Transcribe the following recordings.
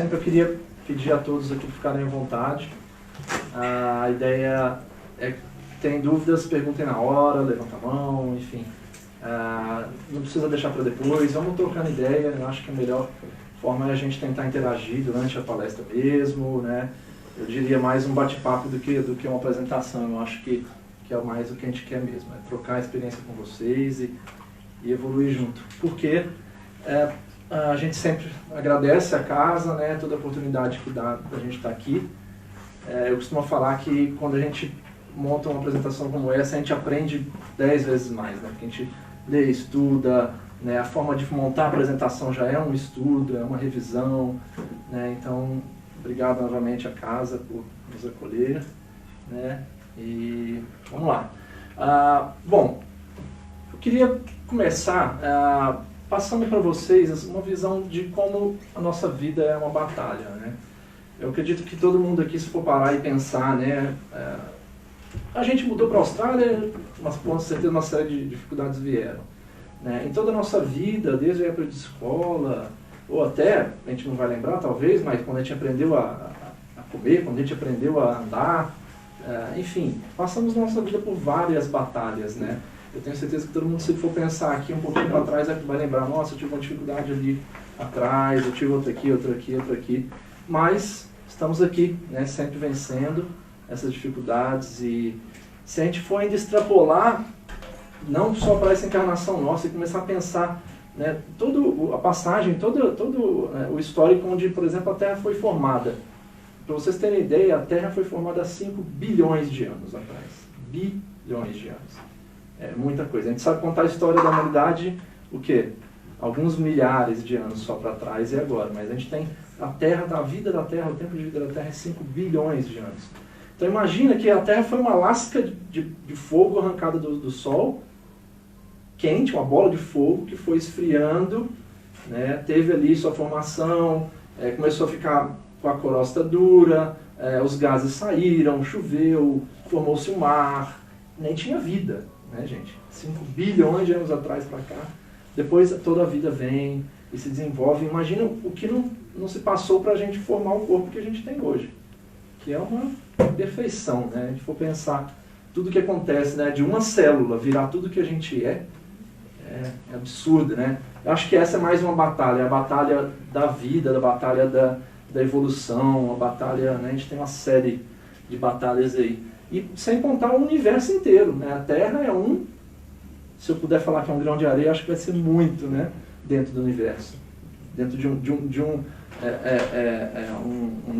sempre eu queria pedir a todos aqui que ficarem à vontade. A ideia é que tem dúvidas, perguntem na hora, levanta a mão, enfim. Não precisa deixar para depois, vamos trocando ideia. Eu acho que a melhor forma é a gente tentar interagir durante a palestra mesmo, né? Eu diria mais um bate-papo do que uma apresentação. Eu acho que é mais o que a gente quer mesmo, é trocar a experiência com vocês e evoluir junto. Porque a gente sempre agradece a casa, né, toda a oportunidade que dá da gente estar aqui. Eu costumo falar que quando a gente monta uma apresentação como essa, a gente aprende 10 vezes mais, né? Porque a gente lê, estuda, né? A forma de montar a apresentação já é um estudo, é uma revisão, né? Então, obrigado novamente à casa por nos acolher, né? E vamos lá. Bom, eu queria começar passando para vocês uma visão de como a nossa vida é uma batalha, né? Eu acredito que todo mundo aqui, se for parar e pensar, né? A gente mudou para a Austrália, mas com certeza uma série de dificuldades vieram, né? Em toda a nossa vida, desde a época de escola, ou até, a gente não vai lembrar talvez, mas quando a gente aprendeu a comer, quando a gente aprendeu a andar, enfim, passamos nossa vida por várias batalhas, né? Eu tenho certeza que todo mundo, se for pensar aqui um pouquinho para trás, vai lembrar, nossa, eu tive uma dificuldade ali atrás, eu tive outra aqui, outra aqui, outra aqui. Mas estamos aqui, né, sempre vencendo essas dificuldades. E se a gente for ainda extrapolar, não só para essa encarnação nossa, e começar a pensar, né, toda a passagem, todo o histórico onde, por exemplo, a Terra foi formada. Para vocês terem ideia, a Terra foi formada há 5 bilhões de anos atrás. Bilhões de anos. É muita coisa. A gente sabe contar a história da humanidade, o quê? Alguns milhares de anos só para trás e agora. Mas a gente tem a Terra, a vida da Terra, o tempo de vida da Terra é 5 bilhões de anos. Então imagina que a Terra foi uma lasca de fogo arrancada do Sol, quente, uma bola de fogo que foi esfriando, né? Teve ali sua formação, começou a ficar com a crosta dura, os gases saíram, choveu, formou-se um mar, nem tinha vida, né, gente? 5 bilhões de anos atrás para cá. Depois toda a vida vem e se desenvolve. Imagina o que não se passou para a gente formar o corpo que a gente tem hoje, que é uma perfeição, né? A gente for pensar tudo que acontece, né, de uma célula virar tudo que a gente é absurdo, né? Eu acho que essa é mais uma batalha, a batalha da vida, a batalha da evolução, a batalha, né? A gente tem uma série de batalhas aí. E sem contar o universo inteiro, né? A Terra é se eu puder falar que é um grão de areia, acho que vai ser muito, né? Dentro do universo. Dentro de um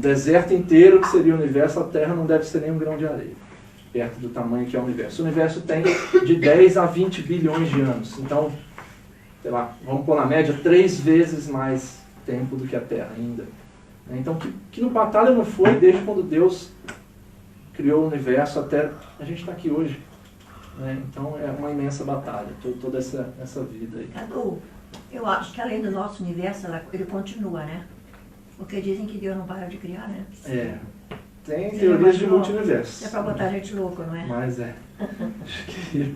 deserto inteiro que seria o universo, a Terra não deve ser nem um grão de areia, perto do tamanho que é o universo. O universo tem de 10 a 20 bilhões de anos. Então, sei lá, vamos pôr na média 3 vezes mais tempo do que a Terra ainda. Então, que no batalha não foi desde quando Deus criou o universo até a gente está aqui hoje, né? Então é uma imensa batalha, toda essa vida aí. Cadu, eu acho que além do nosso universo, ele continua, né? Porque dizem que Deus não para de criar, né? Tem teorias de multiverso. É para botar a gente louco, não é? Mas acho que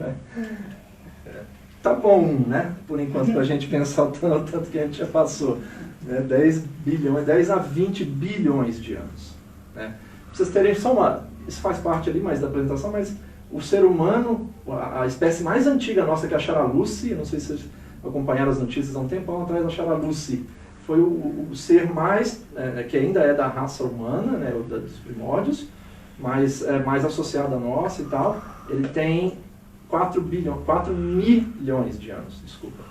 tá bom, né? Por enquanto, para a gente pensar o tanto que a gente já passou. Né? 10 a 20 bilhões de anos. Né? Pra vocês terem só isso faz parte ali mais da apresentação, mas o ser humano, a espécie mais antiga nossa, que é a Charaluci, não sei se vocês acompanharam as notícias há um tempão atrás, a Charaluci foi o ser mais, que ainda é da raça humana, né, dos primórdios, mas é mais associado a nossa e tal. Ele tem 4 milhões de anos, desculpa.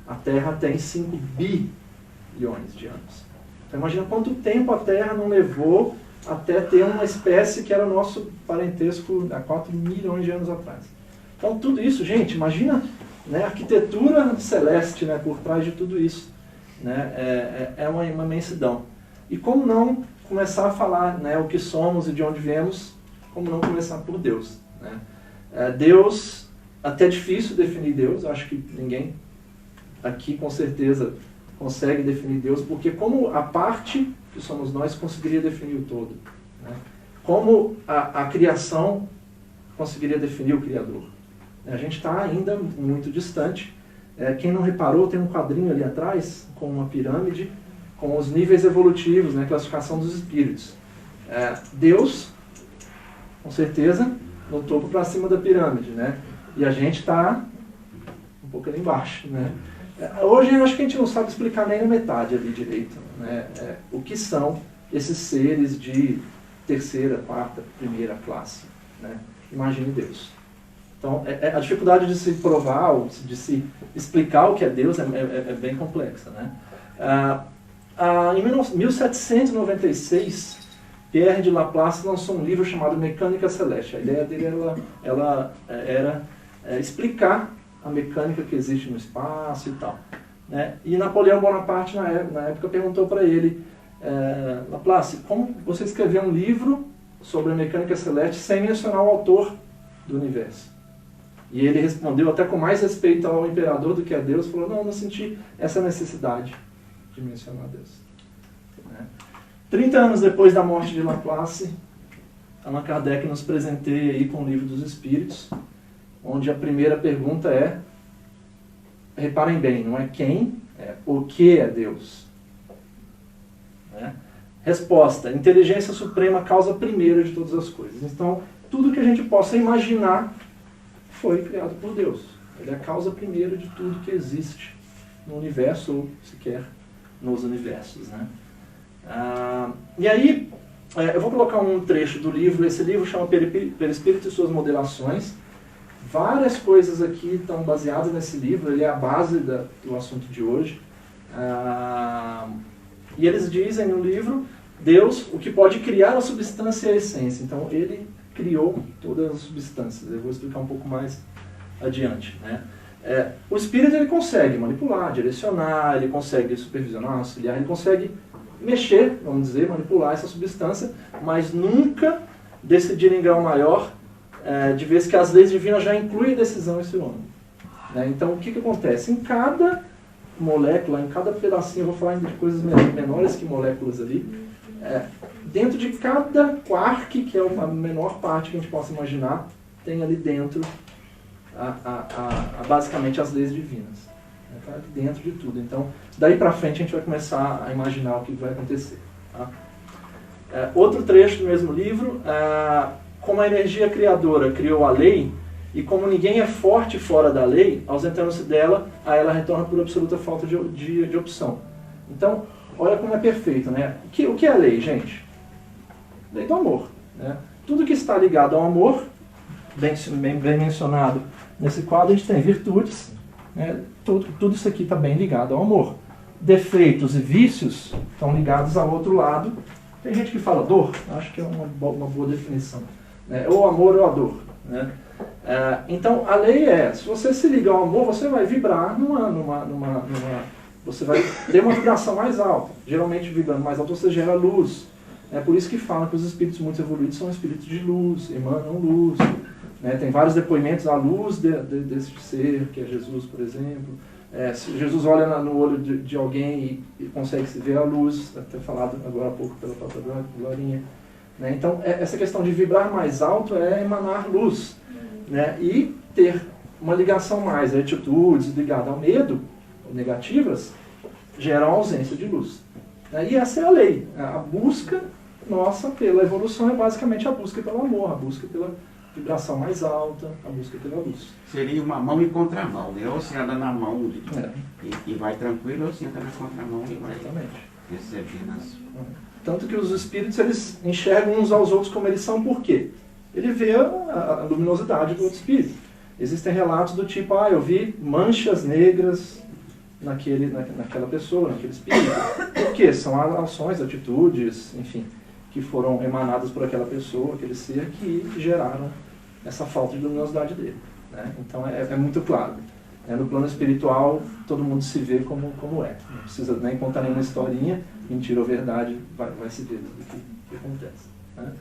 A Terra tem 5 bilhões de anos. Então imagina quanto tempo a Terra não levou até ter uma espécie que era o nosso parentesco há 4 milhões de anos atrás. Então tudo isso, gente, imagina, né, a arquitetura celeste, né, por trás de tudo isso. Né, é uma imensidão. E como não começar a falar, né, o que somos e de onde viemos, como não começar por Deus. Né? Deus, até é difícil definir Deus, acho que ninguém aqui com certeza consegue definir Deus, porque como a parte que somos nós conseguiria definir o todo. Né? Como a criação conseguiria definir o Criador. A gente está ainda muito distante. Quem não reparou, tem um quadrinho ali atrás, com uma pirâmide, com os níveis evolutivos, né, classificação dos espíritos. Deus, com certeza, no topo para cima da pirâmide, né? E a gente está um pouco ali embaixo, né? Hoje eu acho que a gente não sabe explicar nem a metade ali direito, né? O que são esses seres de terceira, quarta, primeira classe, né? Imagine Deus. Então, a dificuldade de se provar, ou de se explicar o que é Deus é bem complexa, né? Em 1796, Pierre de Laplace lançou um livro chamado Mecânica Celeste. A ideia dele era explicar a mecânica que existe no espaço e tal, né? E Napoleão Bonaparte, na época, perguntou para ele, Laplace, como você escreveu um livro sobre a mecânica celeste sem mencionar o autor do universo? E ele respondeu, até com mais respeito ao imperador do que a Deus, falou, não senti essa necessidade de mencionar Deus. 30 anos depois da morte de Laplace, Allan Kardec nos presenteia aí com o Livro dos Espíritos, onde a primeira pergunta reparem bem, não é quem, é o que é Deus. Né? Resposta, inteligência suprema, causa primeira de todas as coisas. Então, tudo que a gente possa imaginar foi criado por Deus. Ele é a causa primeira de tudo que existe no universo, ou sequer nos universos. Né? E aí, eu vou colocar um trecho do livro. Esse livro chama Perispírito e Suas Modelações. Várias coisas aqui estão baseadas nesse livro, ele é a base do assunto de hoje. E eles dizem no livro, Deus, o que pode criar a substância e a essência. Então, ele criou todas as substâncias. Eu vou explicar um pouco mais adiante. Né? O espírito ele consegue manipular, direcionar, ele consegue supervisionar, auxiliar, ele consegue mexer, vamos dizer, manipular essa substância, mas nunca decidir em grau maior, de vez que as leis divinas já incluem decisão esse homem. Né? Então, o que acontece? Em cada molécula, em cada pedacinho, eu vou falar de coisas menores que moléculas ali, dentro de cada quark, que é a menor parte que a gente possa imaginar, tem ali dentro basicamente as leis divinas. Está ali dentro de tudo. Então, daí para frente a gente vai começar a imaginar o que vai acontecer. Tá? Outro trecho do mesmo livro, como a energia criadora criou a lei, e como ninguém é forte fora da lei, ausentando-se dela, a ela retorna por absoluta falta de opção. Então, olha como é perfeito, né? O que é a lei, gente? Lei do amor. Né? Tudo que está ligado ao amor, bem mencionado nesse quadro, a gente tem virtudes, né? Tudo isso aqui está bem ligado ao amor. Defeitos e vícios estão ligados ao outro lado. Tem gente que fala dor, acho que é uma boa definição. Né? Ou amor ou a dor. Né? Então, a lei se você se ligar ao amor, você vai vibrar você vai ter uma vibração mais alta. Geralmente, vibrando mais alto, você gera luz. É por isso que falam que os espíritos muito evoluídos são espíritos de luz, emanam luz. Né? Tem vários depoimentos à luz desse ser, que é Jesus, por exemplo. Se Jesus olha no olho de alguém e consegue se ver a luz, até falado agora há pouco pela própria Glorinha. Né? Então, essa questão de vibrar mais alto é emanar luz. Né? E ter uma ligação mais a atitudes ligadas ao medo, negativas, geram ausência de luz. Né? E essa é a lei. A busca nossa pela evolução é basicamente a busca pelo amor, a busca pela vibração mais alta, a busca pela luz. Seria uma mão e contramão, né? Ou você anda na mão e vai tranquilo, ou você anda na contramão e vai receber nas... Tanto que os espíritos eles enxergam uns aos outros como eles são, por quê? Ele vê a luminosidade do outro espírito. Existem relatos do tipo, eu vi manchas negras naquela pessoa, naquele espírito. Por quê? São ações, atitudes, enfim, que foram emanadas por aquela pessoa, aquele ser, que geraram essa falta de luminosidade dele. Né? Então é muito claro. No plano espiritual, todo mundo se vê como é. Não precisa nem contar nenhuma historinha, mentira ou verdade, vai se ver o que acontece. Né?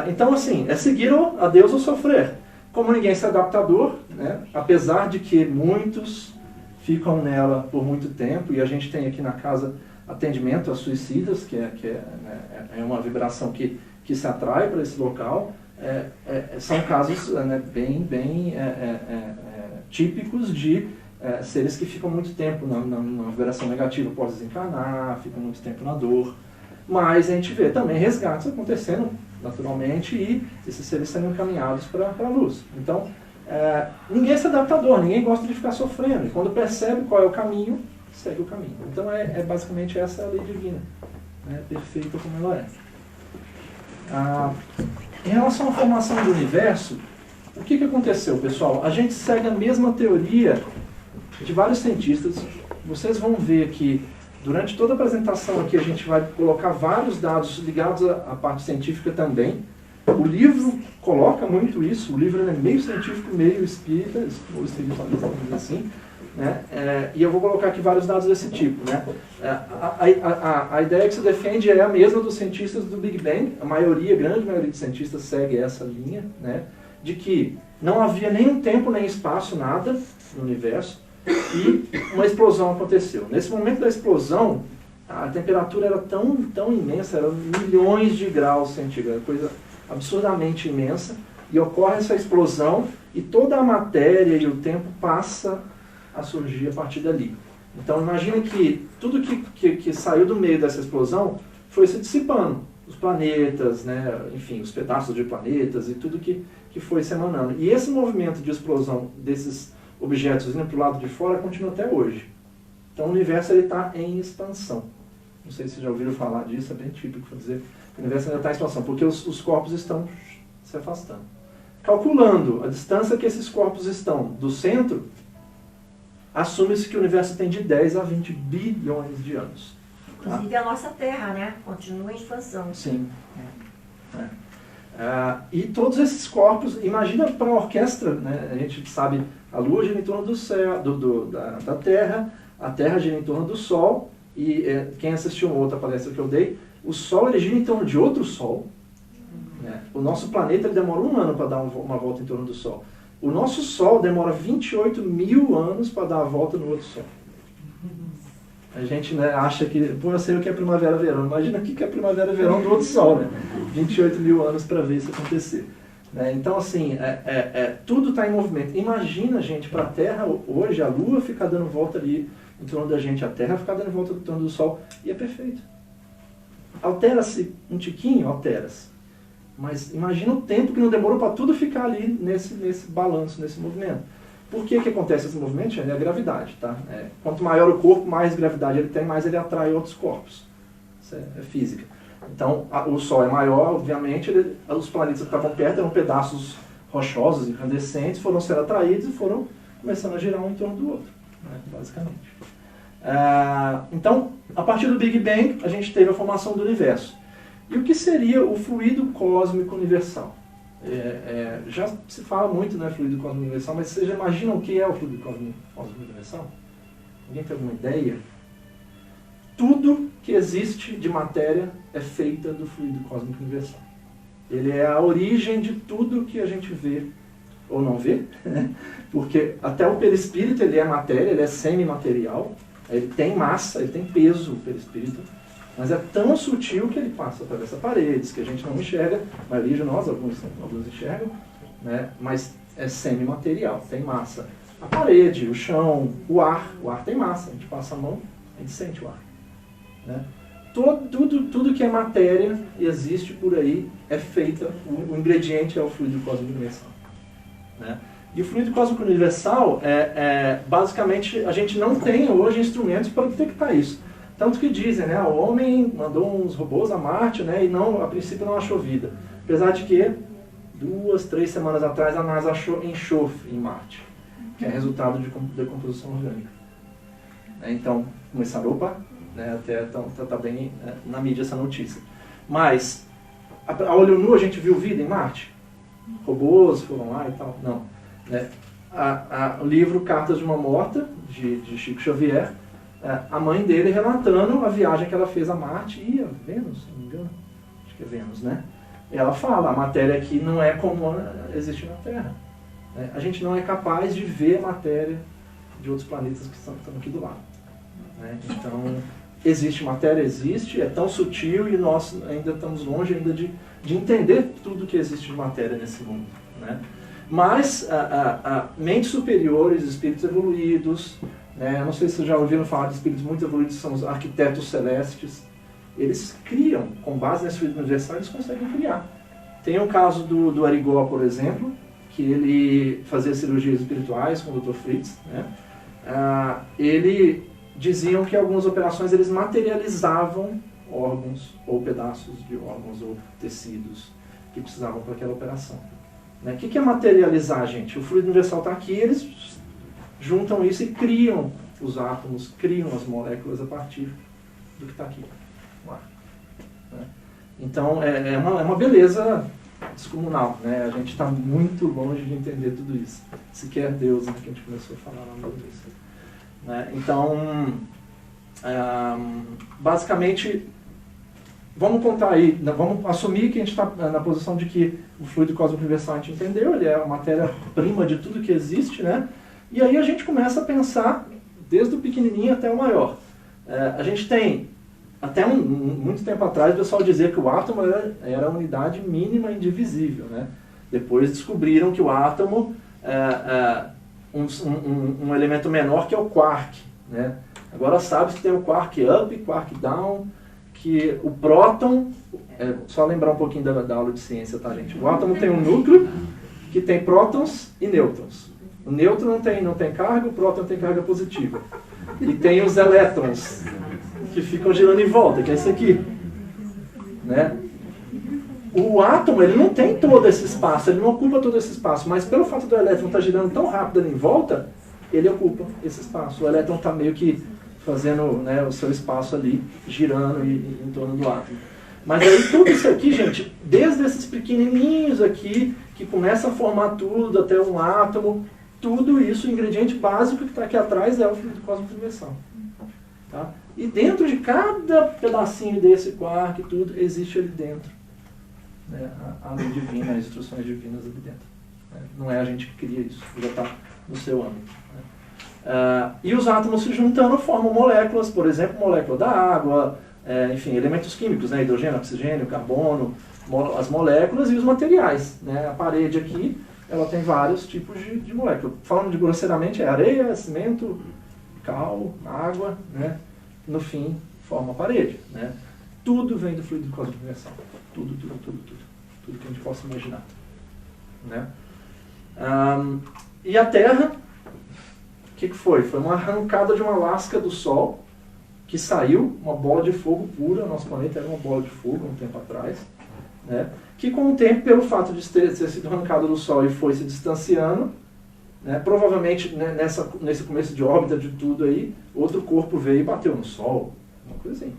Então, assim, é seguir a Deus ou sofrer. Como ninguém se adapta à dor, né? Apesar de que muitos ficam nela por muito tempo, e a gente tem aqui na casa atendimento a suicidas, que é uma vibração que se atrai para esse local, são casos bem típicos de seres que ficam muito tempo na vibração negativa após desencarnar, ficam muito tempo na dor. Mas a gente vê também resgates acontecendo naturalmente e esses seres sendo encaminhados para a luz. Então, ninguém se adapta à dor, ninguém gosta de ficar sofrendo. E quando percebe qual é o caminho, segue o caminho. Então, basicamente essa a lei divina, né? Perfeita como ela é. Em relação à formação do universo, o que aconteceu, pessoal? A gente segue a mesma teoria de vários cientistas. Vocês vão ver que durante toda a apresentação aqui a gente vai colocar vários dados ligados à parte científica também. O livro coloca muito isso, o livro é meio científico, meio espírita, ou espiritualista, vamos dizer assim, né? E eu vou colocar aqui vários dados desse tipo, né? A ideia que se defende é a mesma dos cientistas do Big Bang, a grande maioria de cientistas segue essa linha, né? De que não havia nenhum tempo nem espaço, nada no universo, e uma explosão aconteceu. Nesse momento da explosão, a temperatura era tão imensa, eram milhões de graus centígrados, coisa absurdamente imensa, e ocorre essa explosão, e toda a matéria e o tempo passa a surgir a partir dali. Então imagine que tudo que saiu do meio dessa explosão foi se dissipando. Os planetas, né, enfim, os pedaços de planetas e tudo que foi se emanando. E esse movimento de explosão desses objetos indo para o lado de fora continua até hoje. Então o universo está em expansão. Não sei se vocês já ouviram falar disso, é bem típico para dizer que o universo ainda está em expansão, porque os corpos estão se afastando. Calculando a distância que esses corpos estão do centro, assume-se que o universo tem de 10 a 20 bilhões de anos. Inclusive a nossa Terra, né? Continua em expansão. Sim. E todos esses corpos, imagina para a orquestra, né? A gente sabe, a Lua gira em torno do céu, da Terra, a Terra gira em torno do Sol, e quem assistiu uma outra palestra que eu dei, o Sol ele gira em torno de outro Sol. Né? O nosso planeta ele demora 1 ano para dar uma volta em torno do Sol. O nosso Sol demora 28 mil anos para dar a volta no outro Sol. A gente, né, acha que, eu sei o que é primavera-verão. Imagina o que é primavera-verão do outro Sol, né? 28 mil anos para ver isso acontecer. Né? Então, assim, tudo está em movimento. Imagina, gente, para a Terra, hoje, a Lua ficar dando volta ali em torno da gente, a Terra ficar dando volta em torno do Sol, e é perfeito. Altera-se um tiquinho? Altera-se. Mas imagina o tempo que não demorou para tudo ficar ali nesse balanço, nesse movimento. Por que acontece esse movimento? É a gravidade, tá? Quanto maior o corpo, mais gravidade ele tem, mais ele atrai outros corpos. Isso é física. Então, o Sol é maior, obviamente, os planetas que estavam perto eram pedaços rochosos, incandescentes, foram sendo atraídos e foram começando a girar um em torno do outro, né, basicamente. Então, a partir do Big Bang, a gente teve a formação do universo. E o que seria o fluido cósmico universal? Já se fala muito, né, fluido cósmico universal, mas vocês já imaginam o que é o fluido cósmico universal? Alguém tem alguma ideia? Tudo que existe de matéria é feita do fluido cósmico universal. Ele é a origem de tudo que a gente vê ou não vê, porque até o perispírito ele é matéria, ele é semimaterial, ele tem massa, ele tem peso, o perispírito, mas é tão sutil que ele passa através das paredes, que a gente não enxerga, a maioria de nós, alguns enxergam, né? Mas é semimaterial, tem massa. A parede, o chão, o ar tem massa, a gente passa a mão, a gente sente o ar. Né? Tudo que é matéria e existe por aí é feita, o ingrediente é o fluido cósmico universal. Né? E o fluido cósmico universal, basicamente, a gente não tem hoje instrumentos para detectar isso. Tanto que dizem, né, o homem mandou uns robôs a Marte, né, e a princípio não achou vida. Apesar de que, 2, 3 semanas atrás, a NASA achou enxofre em Marte, que é resultado de decomposição orgânica. Então, começaram, né, até tá bem na mídia essa notícia. Mas, a olho nu a gente viu vida em Marte? Robôs foram lá e tal? Não. Né? O livro Cartas de uma Morta, de Chico Xavier, a mãe dele relatando a viagem que ela fez a Marte e a Vênus, se não me engano. Acho que é Vênus, né? E ela fala, a matéria aqui não é como existe na Terra. A gente não é capaz de ver a matéria de outros planetas que estão aqui do lado. Então, existe matéria, existe, é tão sutil e nós ainda estamos longe ainda de entender tudo que existe de matéria nesse mundo. Né? Mas mentes superiores, espíritos evoluídos, né? Eu não sei se vocês já ouviram falar de espíritos muito evoluídos, são os arquitetos celestes. Eles criam, com base nesse fluido universal, eles conseguem criar. Tem o caso do Arigó, por exemplo, que ele fazia cirurgias espirituais com o Dr. Fritz, né? Ele diziam que algumas operações eles materializavam órgãos, ou pedaços de órgãos, ou tecidos que precisavam para aquela operação. O que é materializar, gente? O fluido universal está aqui, eles juntam isso e criam os átomos, criam as moléculas a partir do que está aqui. Então, é uma beleza descomunal, né? A gente está muito longe de entender tudo isso. Sequer Deus, né, que a gente começou a falar lá no início. Né? Então, basicamente, vamos contar aí, vamos assumir que a gente está na posição de que o fluido cósmico universal a gente entendeu, ele é a matéria-prima de tudo que existe, né? E aí a gente começa a pensar, desde o pequenininho até o maior. A gente tem, até muito tempo atrás, o pessoal dizia que o átomo era a unidade mínima indivisível, né? Depois descobriram que o átomo um elemento menor que é o quark, né? Agora sabe que tem o quark up, quark down, que o próton, só lembrar um pouquinho da aula de ciência, tá, gente? O átomo tem um núcleo que tem prótons e nêutrons. O nêutron não tem carga, o próton tem carga positiva. E tem os elétrons, que ficam girando em volta, que é esse aqui. Né? O átomo, ele não tem todo esse espaço, ele não ocupa todo esse espaço, mas pelo fato do elétron estar girando tão rápido ali em volta, ele ocupa esse espaço. O elétron está meio que fazendo, né, o seu espaço ali, girando em torno do átomo. Mas aí tudo isso aqui, gente, desde esses pequenininhos aqui, que começa a formar tudo, até um átomo, tudo isso, o ingrediente básico que está aqui atrás é o fluido cósmico universal. Tá? E dentro de cada pedacinho desse quark, tudo, existe ali dentro, né, a lei divina, as instruções divinas ali dentro. Né? Não é a gente que cria isso, já está no seu âmbito. Né? E os átomos se juntando formam moléculas, por exemplo, molécula da água, enfim, elementos químicos, né, hidrogênio, oxigênio, carbono, as moléculas e os materiais. Né? A parede aqui, ela tem vários tipos de moléculas. Falando de grosseiramente, é areia, cimento, cal, água, né? No fim, forma a parede. Né? Tudo vem do fluido cósmico universal. Tudo. Tudo que a gente possa imaginar. Né? E a Terra, o que foi? Foi uma arrancada de uma lasca do Sol, que saiu, uma bola de fogo pura. Nosso planeta era uma bola de fogo um tempo atrás. Né? Que com o tempo, pelo fato de ter sido arrancado do Sol e foi se distanciando, né, provavelmente, né, nesse começo de órbita de tudo aí, outro corpo veio e bateu no Sol, uma coisa assim.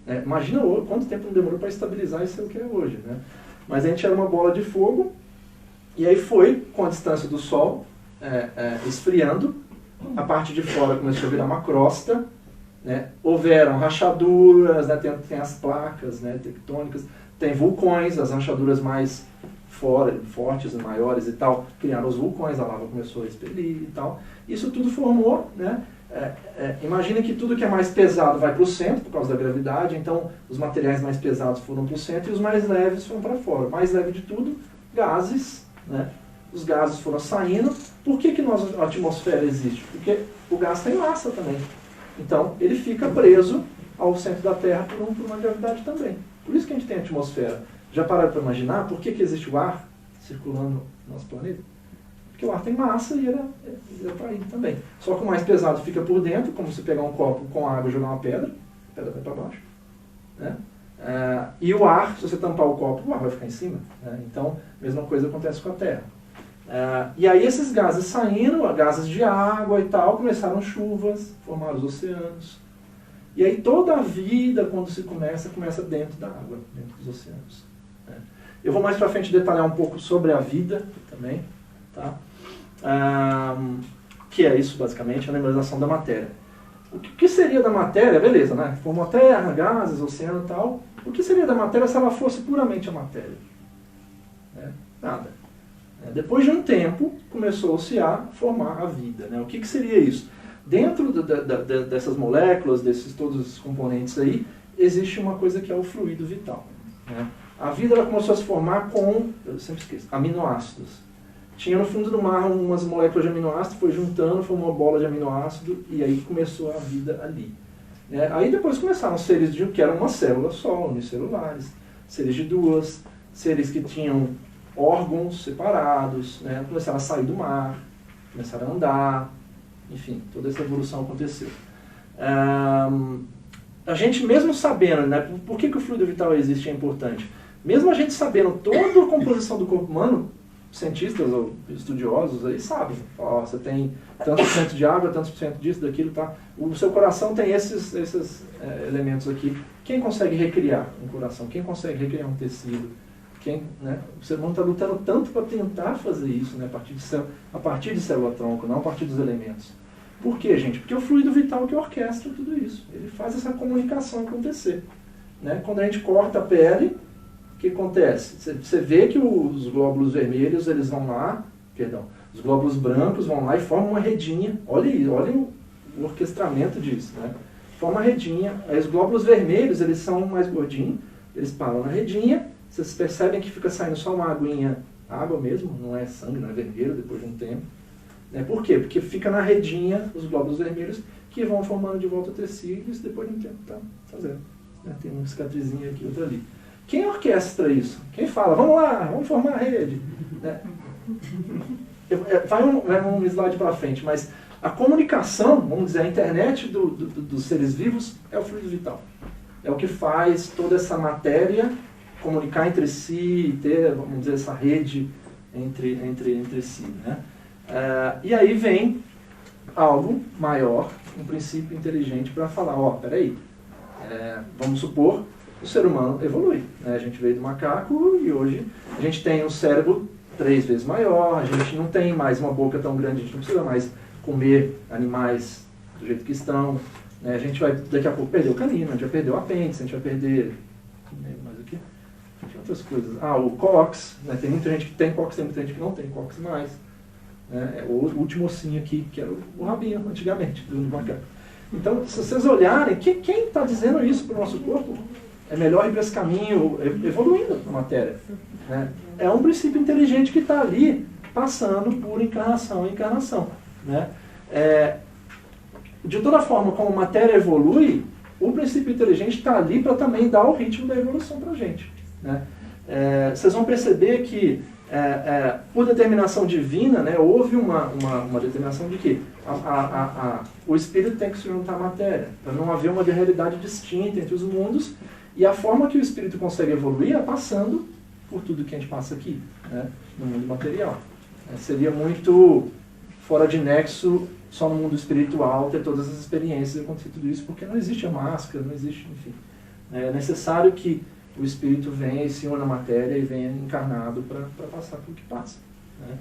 Né? Imagina quanto tempo não demorou para estabilizar isso que é hoje. Né? Mas a gente era uma bola de fogo, e aí foi, com a distância do Sol, esfriando, a parte de fora começou a virar uma crosta, né? Houveram rachaduras, né? tem as placas, né, tectônicas, tem vulcões, as rachaduras mais fortes e maiores e tal, criaram os vulcões, a lava começou a expelir e tal. Isso tudo formou, né? Imagina que tudo que é mais pesado vai para o centro, por causa da gravidade, então os materiais mais pesados foram para o centro e os mais leves foram para fora. O mais leve de tudo, gases, né? Os gases foram saindo. Por que a atmosfera existe? Porque o gás tem massa também. Então, ele fica preso ao centro da Terra por uma gravidade também. Por isso que a gente tem a atmosfera. Já pararam para imaginar por que existe o ar circulando no nosso planeta? Porque o ar tem massa e ele é atraído também. Só que o mais pesado fica por dentro, como se pegar um copo com água e jogar uma pedra, a pedra vai para baixo. Né? E o ar, se você tampar o copo, o ar vai ficar em cima. Né? Então, a mesma coisa acontece com a Terra. E aí esses gases saindo, gases de água e tal, começaram chuvas, formaram os oceanos. E aí toda a vida, quando se começa dentro da água, dentro dos oceanos. Né? Eu vou mais para frente detalhar um pouco sobre a vida também, tá? Que é isso basicamente, a memorização da matéria. O que seria da matéria? Beleza, né? Formou a Terra, gases, oceano e tal. O que seria da matéria se ela fosse puramente a matéria? Nada. Depois de um tempo, começou-se a formar a vida. Né? O que seria isso? Dentro dessas moléculas, todos esses componentes aí, existe uma coisa que é o fluido vital. Né? A vida ela começou a se formar com, eu sempre esqueço, aminoácidos. tinha no fundo do mar umas moléculas de aminoácido, foi juntando, foi uma bola de aminoácido, e aí começou a vida ali. Aí depois começaram seres que eram uma célula só, unicelulares, seres de duas, seres que tinham órgãos separados, né? Começaram a sair do mar, começaram a andar, enfim, toda essa evolução aconteceu. A gente mesmo sabendo, né, por que o fluido vital existe é importante, mesmo a gente sabendo toda a composição do corpo humano, cientistas ou estudiosos aí sabem, ó, você tem tantos por cento de água, tantos por cento disso, daquilo, tá? O seu coração tem esses elementos aqui. Quem consegue recriar um coração? Quem consegue recriar um tecido? Né? O ser humano está lutando tanto para tentar fazer isso, né, a partir de célula-tronco, não a partir dos elementos. Por quê, gente? Porque é o fluido vital que orquestra tudo isso. Ele faz essa comunicação acontecer. Né? Quando a gente corta a pele, o que acontece? Você vê que os glóbulos vermelhos, eles vão lá, os glóbulos brancos vão lá e formam uma redinha. Olha o orquestramento disso, né? Forma uma redinha. Aí os glóbulos vermelhos, eles são mais gordinhos, eles param na redinha, vocês percebem que fica saindo só uma aguinha, água mesmo, não é sangue, não é vermelho depois de um tempo. Por quê? Porque fica na redinha os glóbulos vermelhos que vão formando de volta tecidos e depois de um tempo tá fazendo. Tem uma cicatrizinha aqui, outra ali. Quem orquestra isso? Quem fala, vamos lá, vamos formar a rede? Vai um slide para frente, mas a comunicação, vamos dizer, a internet dos seres vivos é o fluido vital. É o que faz toda essa matéria comunicar entre si e ter, vamos dizer, essa rede entre si. Né? E aí vem algo maior, um princípio inteligente para falar, peraí, vamos supor, o ser humano evolui. Né? A gente veio do macaco e hoje a gente tem um cérebro 3 vezes maior, a gente não tem mais uma boca tão grande, a gente não precisa mais comer animais do jeito que estão. Né? A gente vai daqui a pouco perder o canino, a gente vai perder o apêndice, a gente vai perder... mais aqui? Outras coisas. O cóccix, né? Tem muita gente que tem cóccix, tem muita gente que não tem cóccix mais. Né? O último ossinho aqui, que era o rabinho, antigamente, do macaco. Então, se vocês olharem, quem está dizendo isso para o nosso corpo? É melhor ir para esse caminho, evoluindo na matéria. Né? É um princípio inteligente que está ali, passando por encarnação em encarnação. Né? De toda forma, como a matéria evolui, o princípio inteligente está ali para também dar o ritmo da evolução para a gente. Né? Vocês vão perceber que, por determinação divina, né, houve uma determinação de que o espírito tem que se juntar à matéria, para não haver uma realidade distinta entre os mundos, e a forma que o espírito consegue evoluir é passando por tudo que a gente passa aqui, né, no mundo material. Seria muito fora de nexo só no mundo espiritual ter todas as experiências e acontecer tudo isso, porque não existe a máscara, não existe, enfim. É necessário que o espírito venha e se una à matéria e venha encarnado para passar pelo que passa. Né?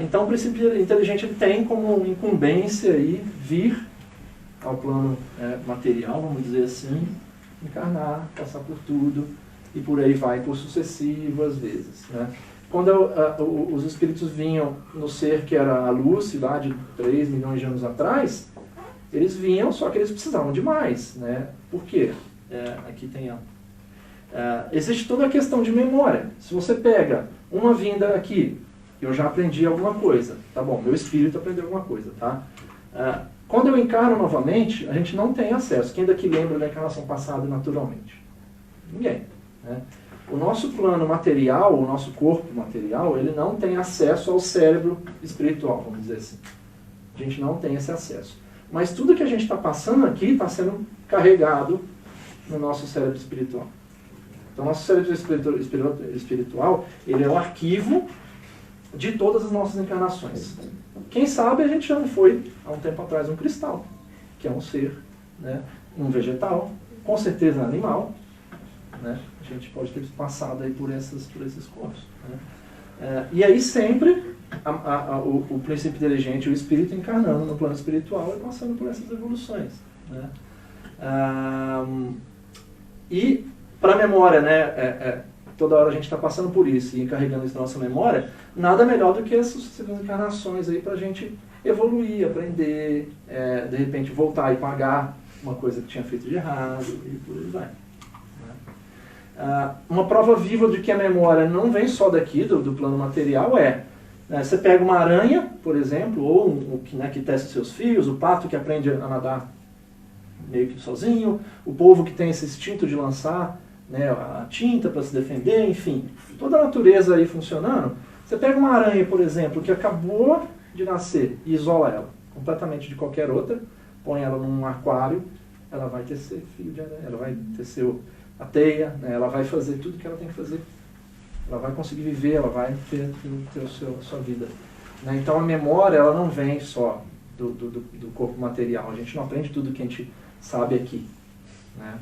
Então o princípio inteligente ele tem como incumbência aí vir ao plano material, vamos dizer assim, encarnar, passar por tudo, e por aí vai, por sucessivas vezes. Né? Quando os espíritos vinham no ser que era a luz, lá de 3 milhões de anos atrás, eles vinham, só que eles precisavam de mais. Né? Por quê? Aqui tem existe toda a questão de memória. Se você pega uma vinda aqui, eu já aprendi alguma coisa, tá bom, meu espírito aprendeu alguma coisa, tá? Quando eu encarno novamente, a gente não tem acesso. Quem daqui lembra da encarnação passada naturalmente? Ninguém. Né? O nosso plano material, o nosso corpo material, ele não tem acesso ao cérebro espiritual, vamos dizer assim. A gente não tem esse acesso. Mas tudo que a gente está passando aqui está sendo carregado no nosso cérebro espiritual. Então, nosso cérebro espiritual, ele é o arquivo de todas as nossas encarnações. Quem sabe a gente já não foi, há um tempo atrás, um cristal, que é um ser, né? Um vegetal, com certeza um animal. Né? A gente pode ter passado aí por esses corpos. Né? E aí sempre o princípio inteligente, o espírito encarnando no plano espiritual e passando por essas evoluções. Né? E para a memória, né, toda hora a gente está passando por isso e encarregando isso na nossa memória, nada melhor do que essas sucessivas encarnações aí para a gente evoluir, aprender, de repente voltar e pagar uma coisa que tinha feito de errado e por aí vai. Uma prova viva de que a memória não vem só daqui, do plano material, Você pega uma aranha, por exemplo, ou né, que testa seus fios, o pato que aprende a nadar meio que sozinho, o polvo que tem esse instinto de lançar, né, a tinta para se defender, enfim, toda a natureza aí funcionando. Você pega uma aranha, por exemplo, que acabou de nascer e isola ela completamente de qualquer outra, põe ela num aquário, ela vai tecer fio de aranha, ela vai tecer a teia, né, ela vai fazer tudo que ela tem que fazer. Ela vai conseguir viver, ela vai ter a sua vida. Né? Então a memória, ela não vem só do corpo material, a gente não aprende tudo que a gente sabe aqui. Né?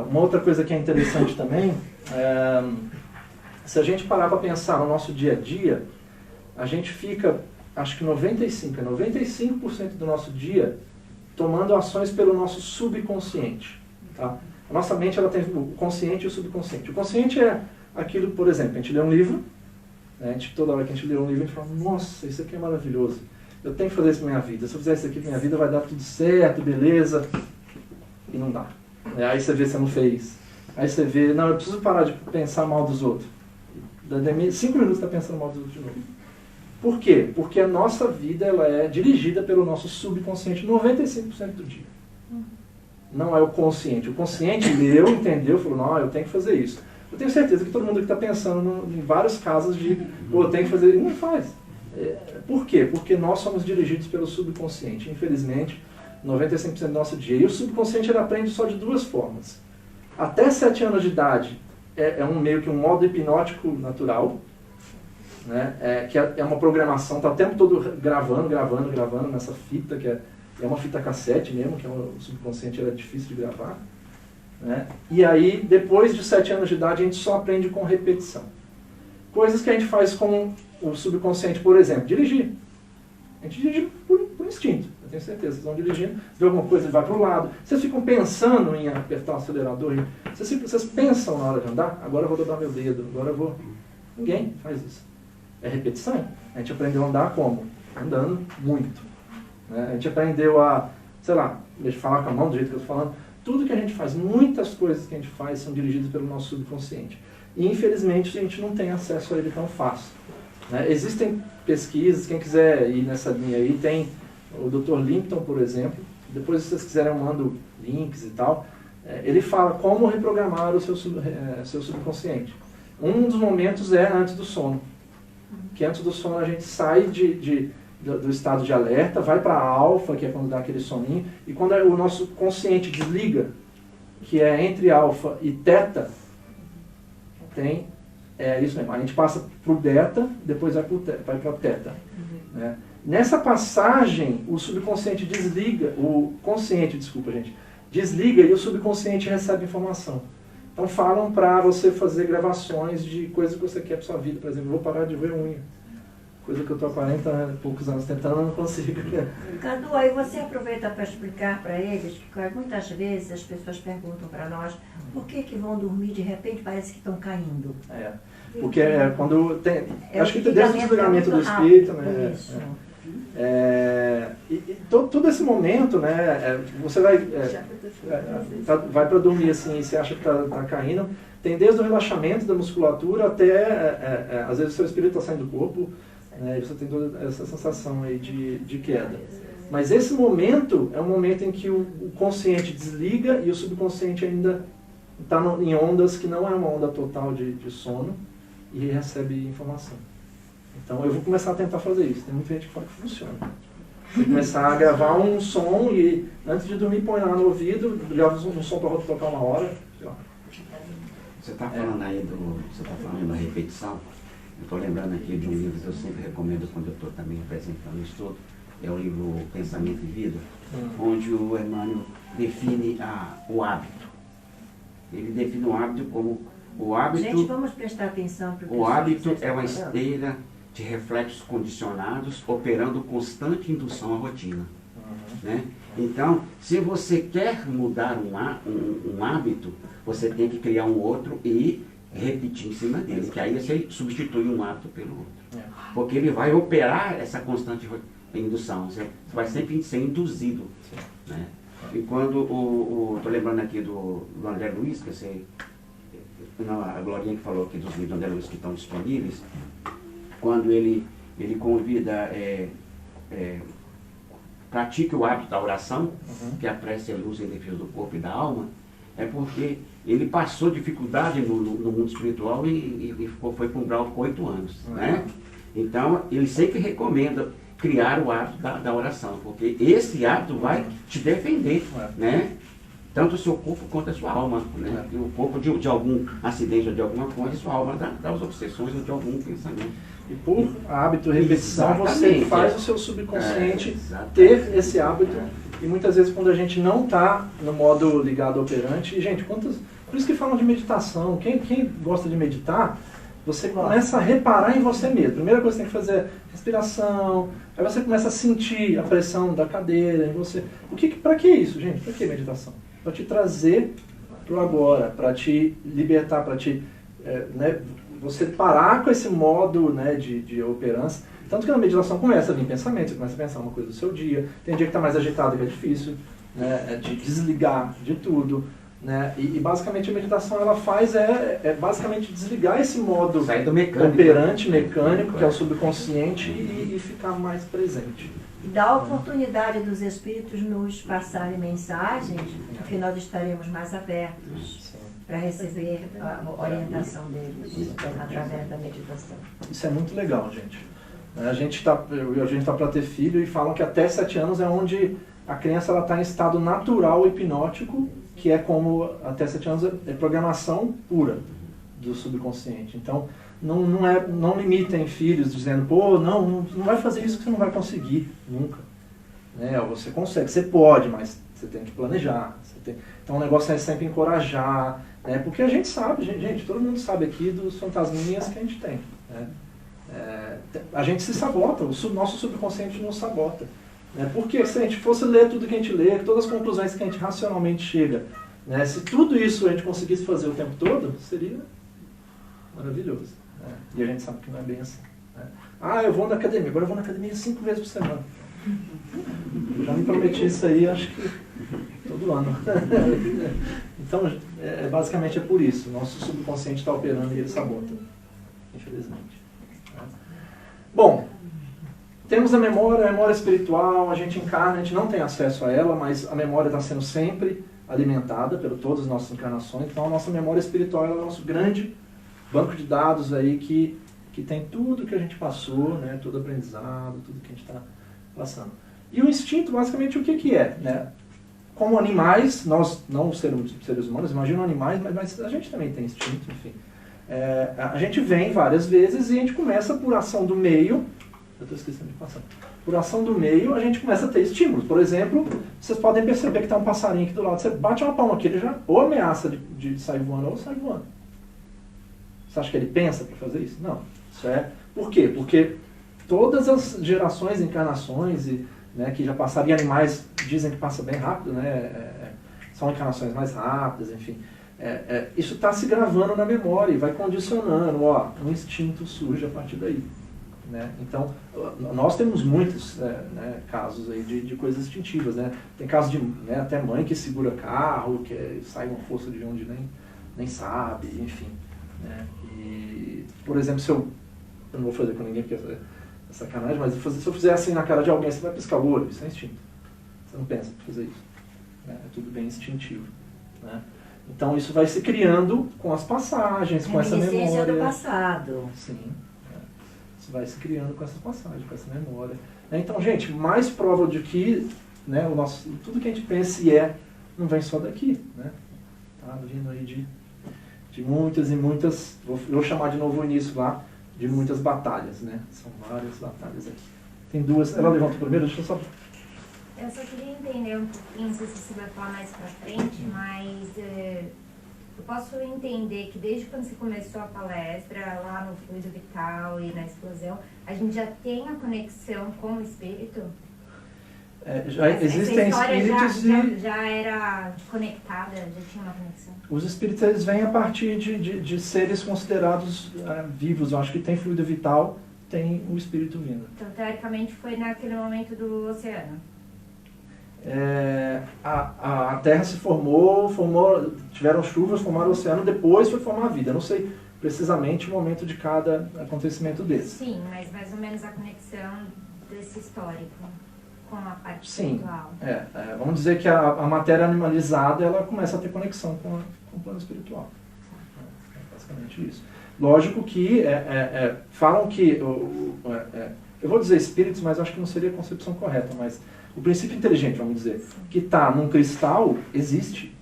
Uma outra coisa que é interessante também, se a gente parar para pensar no nosso dia a dia, a gente fica, acho que 95% do nosso dia tomando ações pelo nosso subconsciente. Tá? A nossa mente, ela tem o consciente e o subconsciente. O consciente é aquilo, por exemplo, a gente lê um livro, né, toda hora que a gente lê um livro, a gente fala, nossa, isso aqui é maravilhoso, eu tenho que fazer isso na minha vida, se eu fizer isso aqui na minha vida vai dar tudo certo, beleza, e não dá. Aí você vê se você não fez, aí você vê, não, eu preciso parar de pensar mal dos outros. 5 minutos você está pensando mal dos outros de novo. Por quê? Porque a nossa vida, ela é dirigida pelo nosso subconsciente 95% do dia. Não é o consciente. O consciente leu, entendeu, falou, não, eu tenho que fazer isso. Eu tenho certeza que todo mundo que está pensando em vários casos de, pô, eu tenho que fazer, não faz. Por quê? Porque nós somos dirigidos pelo subconsciente. Infelizmente, 95% do nosso dia. E o subconsciente, ele aprende só de 2 formas. Até 7 anos de idade, meio que um modo hipnótico natural, né? Que é uma programação, está o tempo todo gravando nessa fita, que é uma fita cassete mesmo, que o subconsciente era difícil de gravar. Né? E aí, depois de 7 anos de idade, a gente só aprende com repetição. Coisas que a gente faz com o subconsciente, por exemplo, dirigir. A gente dirige por instinto, eu tenho certeza. Vocês vão dirigindo, você vê alguma coisa e vai para o lado. Vocês ficam pensando em apertar o acelerador. Vocês pensam na hora de andar, agora eu vou dobrar meu dedo, agora eu vou... Ninguém faz isso. É repetição. A gente aprendeu a andar como? Andando muito. Né? A gente aprendeu a, sei lá, deixa eu falar com a mão do jeito que eu estou falando. Tudo que a gente faz, muitas coisas que a gente faz são dirigidas pelo nosso subconsciente. E infelizmente a gente não tem acesso a ele tão fácil. Né? Existem pesquisas, quem quiser ir nessa linha aí, tem o Dr. Limpton, por exemplo. Depois, se vocês quiserem, eu mando links e tal. Ele fala como reprogramar o seu subconsciente. Um dos momentos é antes do sono. Que antes do sono a gente sai do estado de alerta, vai para a alfa, que é quando dá aquele soninho, e quando o nosso consciente desliga, que é entre alfa e teta, é isso mesmo, a gente passa para o beta, depois vai para a teta. Né? Nessa passagem, o subconsciente desliga, o consciente, desculpa gente, desliga e o subconsciente recebe informação. Então falam para você fazer gravações de coisas que você quer para sua vida, por exemplo, vou parar de ver unha. Coisa que eu estou há 40 e poucos anos tentando, não consigo. Cadu, aí você aproveita para explicar para eles que muitas vezes as pessoas perguntam para nós por que vão dormir de repente parece que estão caindo. Porque quando tem... acho que desde o desligamento do espírito, né? Todo esse momento, né? Você vai para dormir assim e você acha que está caindo. Tem desde o relaxamento da musculatura até, às vezes o seu espírito está saindo do corpo, né, e você tem toda essa sensação aí de queda. Mas esse momento é um momento em que o consciente desliga e o subconsciente ainda está em ondas que não é uma onda total de sono e recebe informação. Então eu vou começar a tentar fazer isso. Tem muita gente que fala que funciona. Você começar a gravar um som e antes de dormir põe lá no ouvido, grava um som para tocar 1 hora. Sei lá. Você está falando aí você está falando da repetição. Eu estou lembrando aqui de um livro que eu sempre recomendo quando eu estou também apresentando o estudo. É o livro Pensamento e Vida, onde o Emmanuel define o hábito. Ele define o hábito como o hábito... Gente, vamos prestar atenção. O hábito é uma esteira de reflexos condicionados operando constante indução à rotina. Né? Então, se você quer mudar um hábito, você tem que criar um outro e repetir em cima dele, que aí você substitui um hábito pelo outro. Porque ele vai operar essa constante indução, você vai sempre ser induzido. Né? E quando estou lembrando aqui do André Luiz, a Glorinha que falou aqui dos livros do André Luiz que estão disponíveis, quando ele ele convida, pratique o hábito da oração, que a prece é luz em defesa do corpo e da alma, é porque ele passou dificuldade no mundo espiritual e foi para um grau com 8 anos, né? Então, ele sempre recomenda criar o hábito da oração, porque esse hábito vai te defender, né? Tanto o seu corpo quanto a sua alma, né? O corpo de algum acidente ou de alguma coisa, e sua alma das obsessões ou de algum pensamento. E por hábito e repetição, você Exatamente, faz o seu subconsciente ter esse hábito. E muitas vezes quando a gente não está no modo ligado ao operante, e gente, por isso que falam de meditação, quem gosta de meditar, você começa a reparar em você mesmo. A primeira coisa que você tem que fazer é respiração, aí você começa a sentir a pressão da cadeira em você. Para que isso, gente? Para que meditação? Para te trazer para o agora, para te libertar, para te... você parar com esse modo, né, de operância. Tanto que na meditação começa a vir pensamento, você começa a pensar uma coisa do seu dia. Tem dia que está mais agitado, que é difícil, né, de desligar de tudo. Né? E basicamente a meditação ela faz basicamente desligar esse modo operante, mecânico, que é o subconsciente, e ficar mais presente. E dá a oportunidade dos espíritos nos passarem mensagens, porque nós estaremos mais abertos para receber a orientação deles através da meditação. Isso é muito legal, gente. A gente está para ter filho e falam que até 7 anos é onde a criança está em estado natural hipnótico, que é como até 7 anos é programação pura do subconsciente. Então, não limitem filhos dizendo, pô, não vai fazer isso que você não vai conseguir, nunca. Né? Você consegue, você pode, mas você tem que planejar. Então o negócio é sempre encorajar, né? Porque a gente sabe, gente, todo mundo sabe aqui dos fantasminhas que a gente tem. Né? A gente se sabota, nosso subconsciente nos sabota. Porque se a gente fosse ler tudo que a gente lê, todas as conclusões que a gente racionalmente chega, né, se tudo isso a gente conseguisse fazer o tempo todo, seria maravilhoso. Né? E a gente sabe que não é bem assim. Né? Eu vou na academia, agora eu vou na academia 5 vezes por semana. Eu já me prometi isso aí, acho que todo ano. Então, basicamente é por isso. Nosso subconsciente está operando e ele sabota, infelizmente. Né? Bom, temos a memória espiritual, a gente encarna, a gente não tem acesso a ela, mas a memória está sendo sempre alimentada por todas as nossas encarnações. Então a nossa memória espiritual é o nosso grande banco de dados aí que tem tudo que a gente passou, né, todo aprendizado, tudo que a gente está passando. E o instinto, basicamente, o que é? Né? Como animais, nós não seres humanos, imaginam animais, mas a gente também tem instinto, enfim. A gente vem várias vezes e a gente começa por ação do meio. Eu estou esquecendo de passar. Por ação do meio, a gente começa a ter estímulos. Por exemplo, vocês podem perceber que está um passarinho aqui do lado. Você bate uma palma aqui, ele já ou ameaça de sair voando ou sai voando. Você acha que ele pensa para fazer isso? Não. Isso por quê? Porque todas as gerações, encarnações, né, que já passaram, e animais dizem que passa bem rápido, né, são encarnações mais rápidas, enfim. Isso está se gravando na memória e vai condicionando. Um instinto surge a partir daí. Né? Então, nós temos muitos casos aí de coisas instintivas. Né? Tem casos de até mãe que segura carro, que sai uma força de onde nem sabe, enfim. Né? E, por exemplo, eu não vou fazer com ninguém porque é sacanagem, mas se eu fizer assim na cara de alguém, você vai piscar o olho, isso é instinto. Você não pensa para fazer isso. Né? É tudo bem instintivo. Né? Então, isso vai se criando com as passagens, com essa memória. Reminiscência do passado. Sim. Isso vai se criando com essas passagens, com essa memória. Então, gente, mais prova de que tudo que a gente pensa não vem só daqui. Né? Tá vindo aí de muitas e muitas, vou chamar de novo o início lá, de muitas batalhas. Né? São várias batalhas aqui. Tem 2, ela levanta primeiro, deixa eu só... Eu só queria entender um pouquinho, não sei se você vai falar mais pra frente, mas eu posso entender que desde quando você começou a palestra, lá no Fluido Vital e na explosão, a gente já tem a conexão com o espírito? Existem espíritos já era conectada, já tinha uma conexão? Os espíritos eles vêm a partir de seres considerados vivos. Eu acho que tem fluido vital, tem o espírito vindo. Então, teoricamente, foi naquele momento do oceano? A Terra se formou, tiveram chuvas, formaram o oceano, depois foi formar a vida. Eu não sei precisamente o momento de cada acontecimento desse. Sim, mas mais ou menos a conexão desse histórico com a parte Sim, espiritual. Vamos dizer que a matéria animalizada ela começa a ter conexão com o plano espiritual. É basicamente isso. Lógico que falam que, eu vou dizer espíritos, mas acho que não seria a concepção correta, mas o princípio inteligente, vamos dizer, que está num cristal, existe.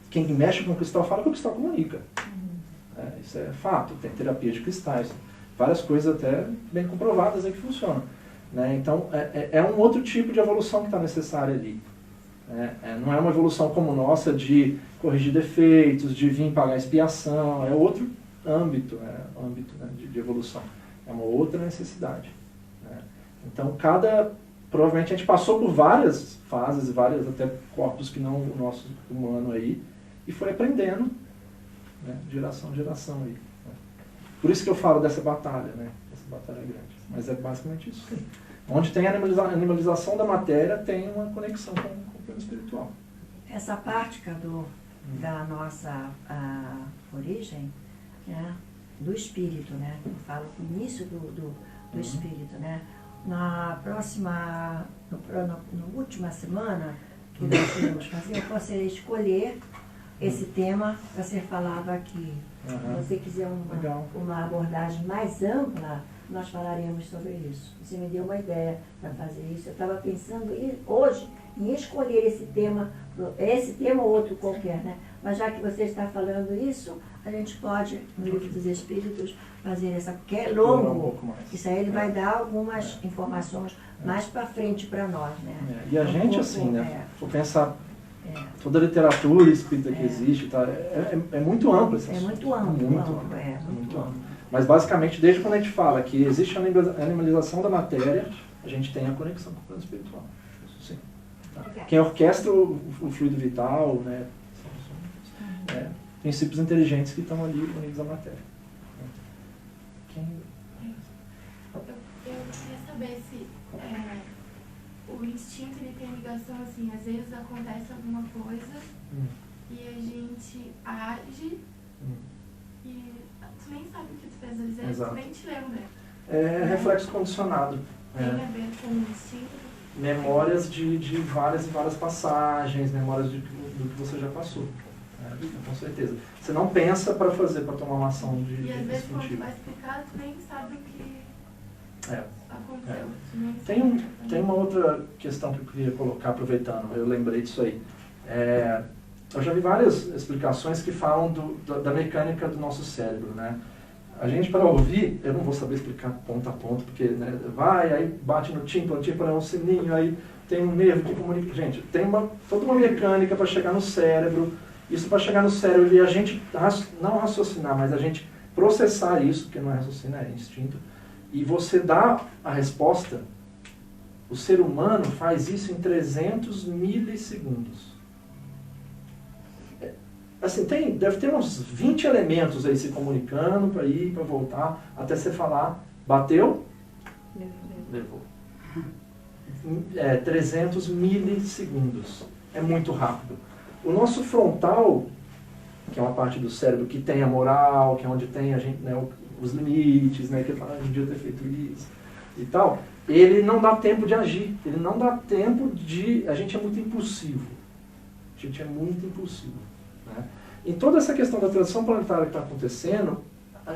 Quem mexe com o cristal fala que o cristal comunica. Isso é fato, tem terapia de cristais, várias coisas até bem comprovadas aí que funcionam. Né? Então, é um outro tipo de evolução que está necessária ali. Não é uma evolução como nossa de corrigir defeitos, de vir pagar expiação, é outro âmbito, né, de evolução. É uma outra necessidade. Né? Então, provavelmente a gente passou por várias fases, vários até corpos que não o nosso humano aí, e foi aprendendo, né, geração em geração aí. Né? Por isso que eu falo dessa batalha, né? Essa batalha é grande. Mas é basicamente isso. Sim. Onde tem a animalização da matéria, tem uma conexão com o plano espiritual. Essa parte, Cadu, da nossa origem, né, do espírito, né? Eu falo o início do espírito, né? Na última semana que nós iremos fazer, eu posso escolher esse tema para ser falado aqui. Se você quiser uma abordagem mais ampla, nós falaremos sobre isso. Você me deu uma ideia para fazer isso. Eu estava pensando hoje em escolher esse tema ou outro qualquer, né? Mas já que você está falando isso, a gente pode, no Livro dos Espíritos, fazer essa, porque é longo. Isso aí ele vai dar algumas informações mais para frente para nós, né? E a gente, assim, né? Vou pensar, toda a literatura espírita que existe, tá? É muito amplo esse assunto. É muito amplo. Muito amplo. Mas basicamente, desde quando a gente fala que existe a animalização da matéria, a gente tem a conexão com o plano espiritual. Isso sim. Tá? Quem orquestra o fluido vital, né, são princípios inteligentes que estão ali unidos à matéria. Eu queria saber se o instinto ele tem ligação assim, às vezes acontece alguma coisa e a gente age e tu nem sabe o que tu fez, às vezes tu nem te lembra. É reflexo condicionado. Tem a ver com o instinto? Memórias de várias e várias passagens, memórias do que você já passou. Com certeza. Você não pensa para tomar uma ação de e às vezes quando tu vai explicar, tu nem sabe o que aconteceu. Tem uma outra questão que eu queria colocar, aproveitando, eu lembrei disso aí. Eu já vi várias explicações que falam da mecânica do nosso cérebro, né? A gente, para ouvir, eu não vou saber explicar ponto a ponto, porque né, aí bate no tímpano, o tímpano é um sininho, aí tem um nervo que comunica. Gente, tem toda uma mecânica para chegar no cérebro. Isso para chegar no cérebro e a gente não raciocinar, mas a gente processar isso, porque não é raciocínio, é instinto, e você dá a resposta. O ser humano faz isso em 300 milissegundos. Assim, deve ter uns 20 elementos aí se comunicando para ir, para voltar, até você falar, bateu, levou. 300 milissegundos. É muito rápido. O nosso frontal, que é uma parte do cérebro que tem a moral, que é onde tem a gente, né, os limites, né, que fala, a gente devia ter feito isso e tal, ele não dá tempo de agir, ele não dá tempo de... A gente é muito impulsivo. Né? Em toda essa questão da transição planetária que está acontecendo,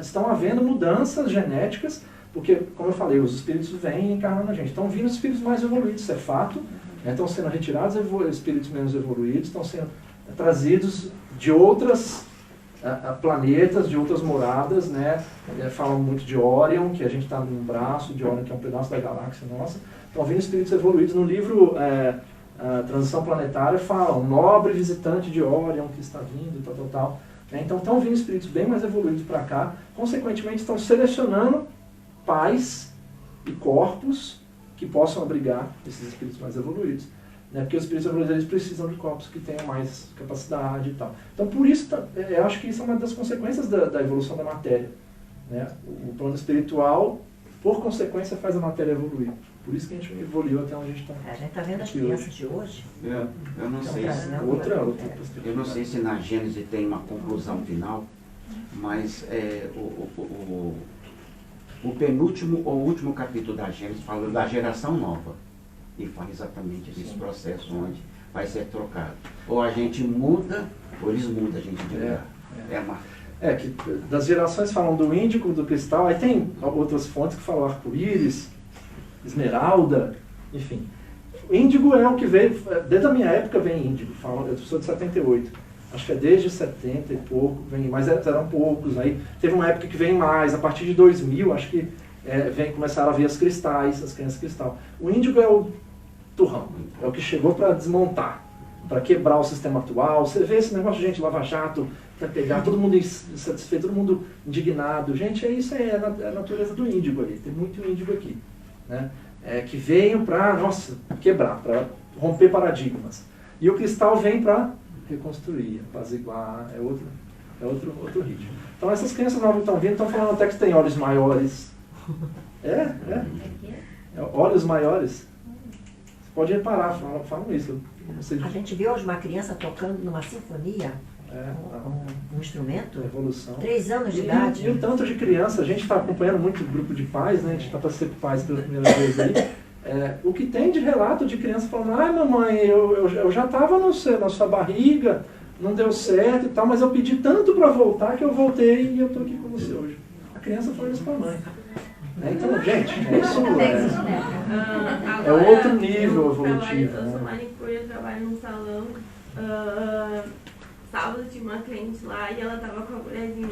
estão havendo mudanças genéticas, porque, como eu falei, os espíritos vêm encarnando a gente. Estão vindo espíritos mais evoluídos, isso é fato. Estão sendo retirados espíritos menos evoluídos, estão sendo trazidos de outros planetas, de outras moradas, né? Falam muito de Órion, que a gente está num braço de Órion, que é um pedaço da galáxia nossa. Estão vindo espíritos evoluídos. No livro Transição Planetária fala um nobre visitante de Órion que está vindo, tal. Então estão vindo espíritos bem mais evoluídos para cá. Consequentemente, estão selecionando pais e corpos que possam abrigar esses espíritos mais evoluídos. Né? Porque os espíritos evoluídos eles precisam de corpos que tenham mais capacidade e tal. Então, por isso, eu acho que isso é uma das consequências da evolução da matéria. Né? O plano espiritual, por consequência, faz a matéria evoluir. Por isso que a gente evoluiu até onde a gente está. A gente está vendo as crianças de hoje. Eu não sei. Outra Eu não sei se na Gênese tem uma conclusão final. Mas o penúltimo ou último capítulo da Gênesis fala da geração nova. E fala exatamente desse processo onde vai ser trocado. Ou a gente muda, ou eles mudam a gente de lugar. Que das gerações falam do índigo, do cristal, aí tem outras fontes que falam arco-íris, esmeralda, enfim. O índigo é o que veio, desde a minha época vem índigo, eu sou de 78, acho que é desde 70 e pouco, vem, mas eram poucos, aí teve uma época que vem mais, a partir de 2000, acho que começaram a vir as cristais, as crianças cristal. O índigo é o turrão, é o que chegou para desmontar, para quebrar o sistema atual. Você vê esse negócio de gente, Lava Jato, para pegar todo mundo insatisfeito, todo mundo indignado. Gente, isso é a natureza do índigo aí, tem muito índigo aqui, né? Que veio para, quebrar, para romper paradigmas. E o cristal vem para reconstruir, apaziguar, é outro ritmo. Então essas crianças novas que estão vindo, estão falando até que tem olhos maiores. Olhos maiores. Você pode reparar, falam isso. A gente viu hoje uma criança tocando numa sinfonia, um instrumento, evolução. 3 anos de idade. E o tanto de criança, a gente está acompanhando muito o grupo de pais, né? A gente está para ser pais pela primeira vez aí. O que tem de relato de criança falando, mamãe, eu já estava na sua barriga, não deu certo e tal, mas eu pedi tanto para voltar que eu voltei e eu estou aqui com você hoje. A criança falou isso para a mãe. Então, gente, isso é outro nível evolutivo. Eu sou manicure, eu trabalho num salão. Sábado tinha uma cliente lá e ela tava com a colherzinha.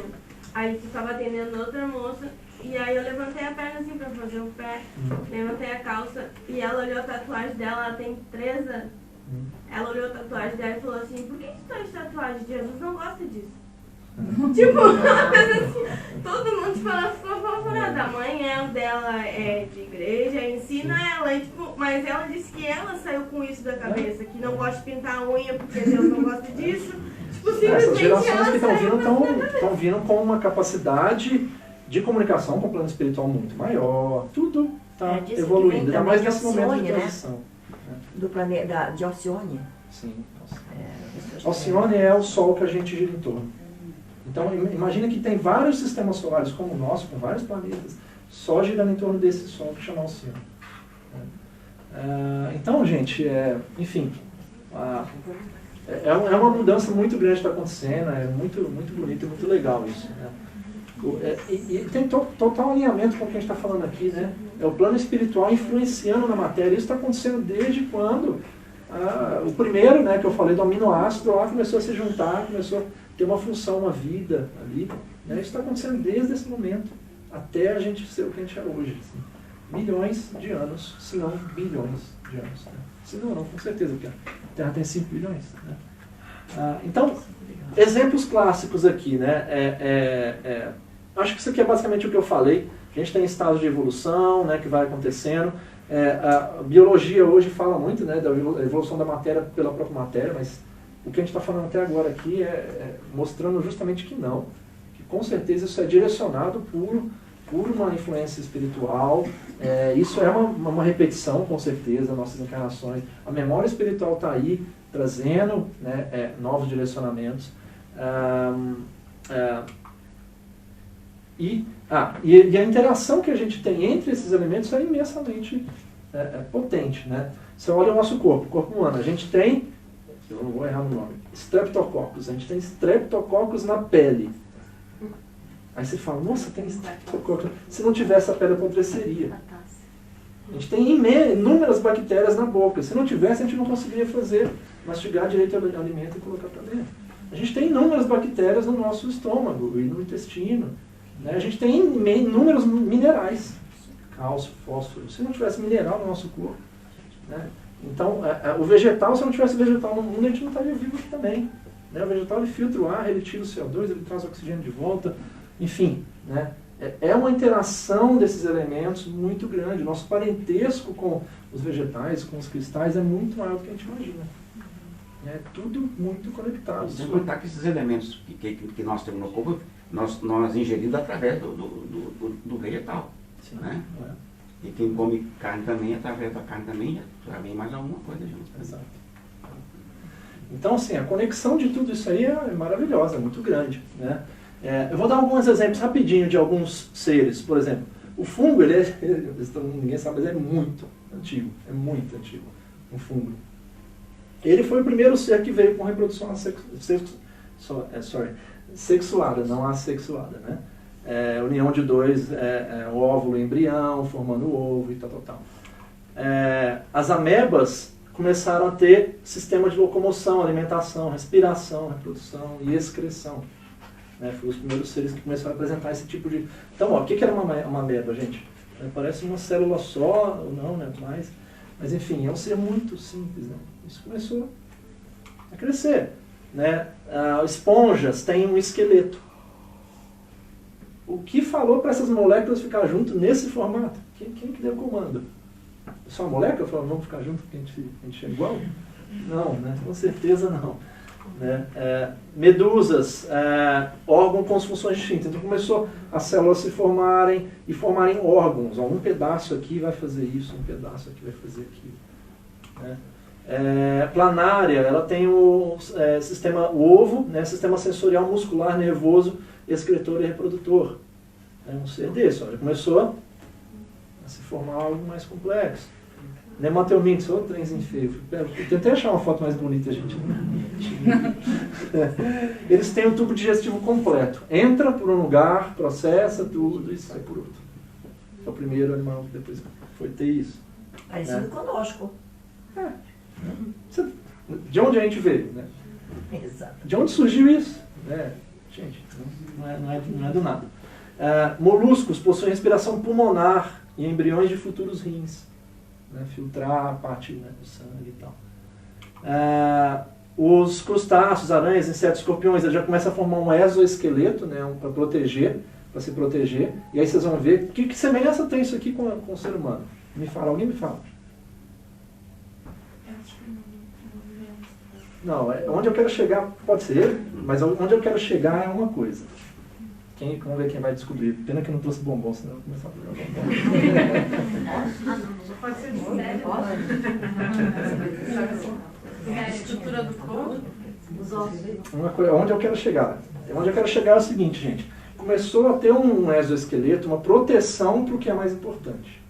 Aí tu tava atendendo outra moça e aí eu levantei a perna assim pra fazer o pé, levantei a calça e ela olhou a tatuagem dela, ela tem 3 anos. Ela olhou a tatuagem dela e falou assim, por que tu tá de tatuagem? Jesus não gosta disso. Tipo, uma coisa assim, todo mundo tipo, ela ficou apavorada. A mãe dela é de igreja, ensina ela, e, tipo, mas ela disse que ela saiu com isso da cabeça, que não gosta de pintar a unha porque Deus não gosta disso. Tipo, essas gerações que estão vindo estão vindo com uma capacidade de comunicação com o plano espiritual muito maior, tudo está evoluindo, ainda mais nesse momento de transição. Né? Do planeta de Alcione. Sim. Alcione é o Sol que a gente gira em torno. Então, imagina que tem vários sistemas solares como o nosso, com vários planetas, só girando em torno desse Sol que chama Alcione. Então, gente, enfim, é uma mudança muito grande que está acontecendo, é muito bonito e muito legal isso. Né? E tem total alinhamento com o que a gente está falando aqui, né? É o plano espiritual influenciando na matéria. Isso está acontecendo desde quando o primeiro, né, que eu falei do aminoácido lá começou a se juntar, começou a ter uma função, uma vida ali. Né? Isso está acontecendo desde esse momento até a gente ser o que a gente é hoje. Assim. Milhões de anos, se não bilhões de anos. Né? Se não, com certeza, porque a Terra tem 5 bilhões. Né? Então, exemplos clássicos aqui. Né? Acho que isso aqui é basicamente o que eu falei. A gente tem estado de evolução, né, que vai acontecendo. A biologia hoje fala muito, né, da evolução da matéria pela própria matéria, mas o que a gente está falando até agora aqui mostrando justamente que não. Que com certeza isso é direcionado por uma influência espiritual. Isso é uma repetição, com certeza, das nossas encarnações. A memória espiritual está aí, trazendo, né, novos direcionamentos. E a interação que a gente tem entre esses elementos é imensamente potente. Né? Você olha o nosso corpo, o corpo humano, a gente tem, eu não vou errar no nome, streptococcus, a gente tem streptococcus na pele. Aí você fala, nossa, tem streptococcus. Se não tivesse a pele apodreceria. A gente tem inúmeras bactérias na boca. Se não tivesse, a gente não conseguiria mastigar direito o alimento e colocar para dentro. A gente tem inúmeras bactérias no nosso estômago e no intestino. Né? A gente tem inúmeros minerais, cálcio, fósforo. Se não tivesse mineral no nosso corpo, né? Então, o vegetal, se não tivesse vegetal no mundo, a gente não estaria vivo aqui também. Né? O vegetal ele filtra o ar, ele tira o CO2, ele traz o oxigênio de volta, enfim. Né? É uma interação desses elementos muito grande. Nosso parentesco com os vegetais, com os cristais, é muito maior do que a gente imagina. É tudo muito conectado. Sem contar que esses elementos que nós temos no corpo, nós ingerimos através do vegetal. Sim, né? E quem come carne também, através da carne também vem mais alguma coisa junto. Exato. Então, assim, a conexão de tudo isso aí é maravilhosa, é muito grande. Né? Eu vou dar alguns exemplos rapidinho de alguns seres. Por exemplo, o fungo, ninguém sabe, mas é muito antigo. É muito antigo, um fungo. Ele foi o primeiro ser que veio com reprodução sexuada, não assexuada, né? União de dois, o óvulo e embrião, formando o ovo e tal. As amebas começaram a ter sistema de locomoção, alimentação, respiração, reprodução e excreção. Foram os primeiros seres que começaram a apresentar esse tipo de... Então, o que era uma ameba, gente? Parece uma célula só, ou não, né? Mas enfim, é um ser muito simples, né? Isso começou a crescer, né? Esponjas têm um esqueleto. O que falou para essas moléculas ficar junto nesse formato? Quem que deu o comando? Só a molécula falou, vamos ficar junto porque a gente é igual? Não, né? Com certeza não. Né? Medusas, órgão com as funções distintas. Então começou as células se formarem e formarem órgãos. Um pedaço aqui vai fazer isso, um pedaço aqui vai fazer aquilo. Né? Planária, ela tem o ovo, né? Sistema sensorial, muscular, nervoso, excretor e reprodutor. É um ser desse, já começou a se formar algo mais complexo. Nematelmintes, outro trenzinho feio. Eu tentei achar uma foto mais bonita, gente. Eles têm um tubo digestivo completo. Entra por um lugar, processa tudo e sai por outro. É o primeiro animal que depois foi ter isso. Parecido conosco. De onde a gente veio, né? Exato. De onde surgiu isso? Gente, não é do nada. Moluscos possuem respiração pulmonar e embriões de futuros rins. Filtrar a parte, né, do sangue e tal. Os crustáceos, aranhas, insetos, escorpiões, eles já começam a formar um exoesqueleto, né, para se proteger. E aí vocês vão ver que semelhança tem isso aqui com o ser humano. Alguém me fala. Não, onde eu quero chegar pode ser, mas onde eu quero chegar é uma coisa. Vamos ver quem vai descobrir. Pena que eu não trouxe bombom, senão eu vou começar a pegar bombom. Pode ser de cérebro. A estrutura do corpo. Os ossos. Onde eu quero chegar? Onde eu quero chegar é o seguinte, gente. Começou a ter um exoesqueleto, uma proteção para o que é mais importante.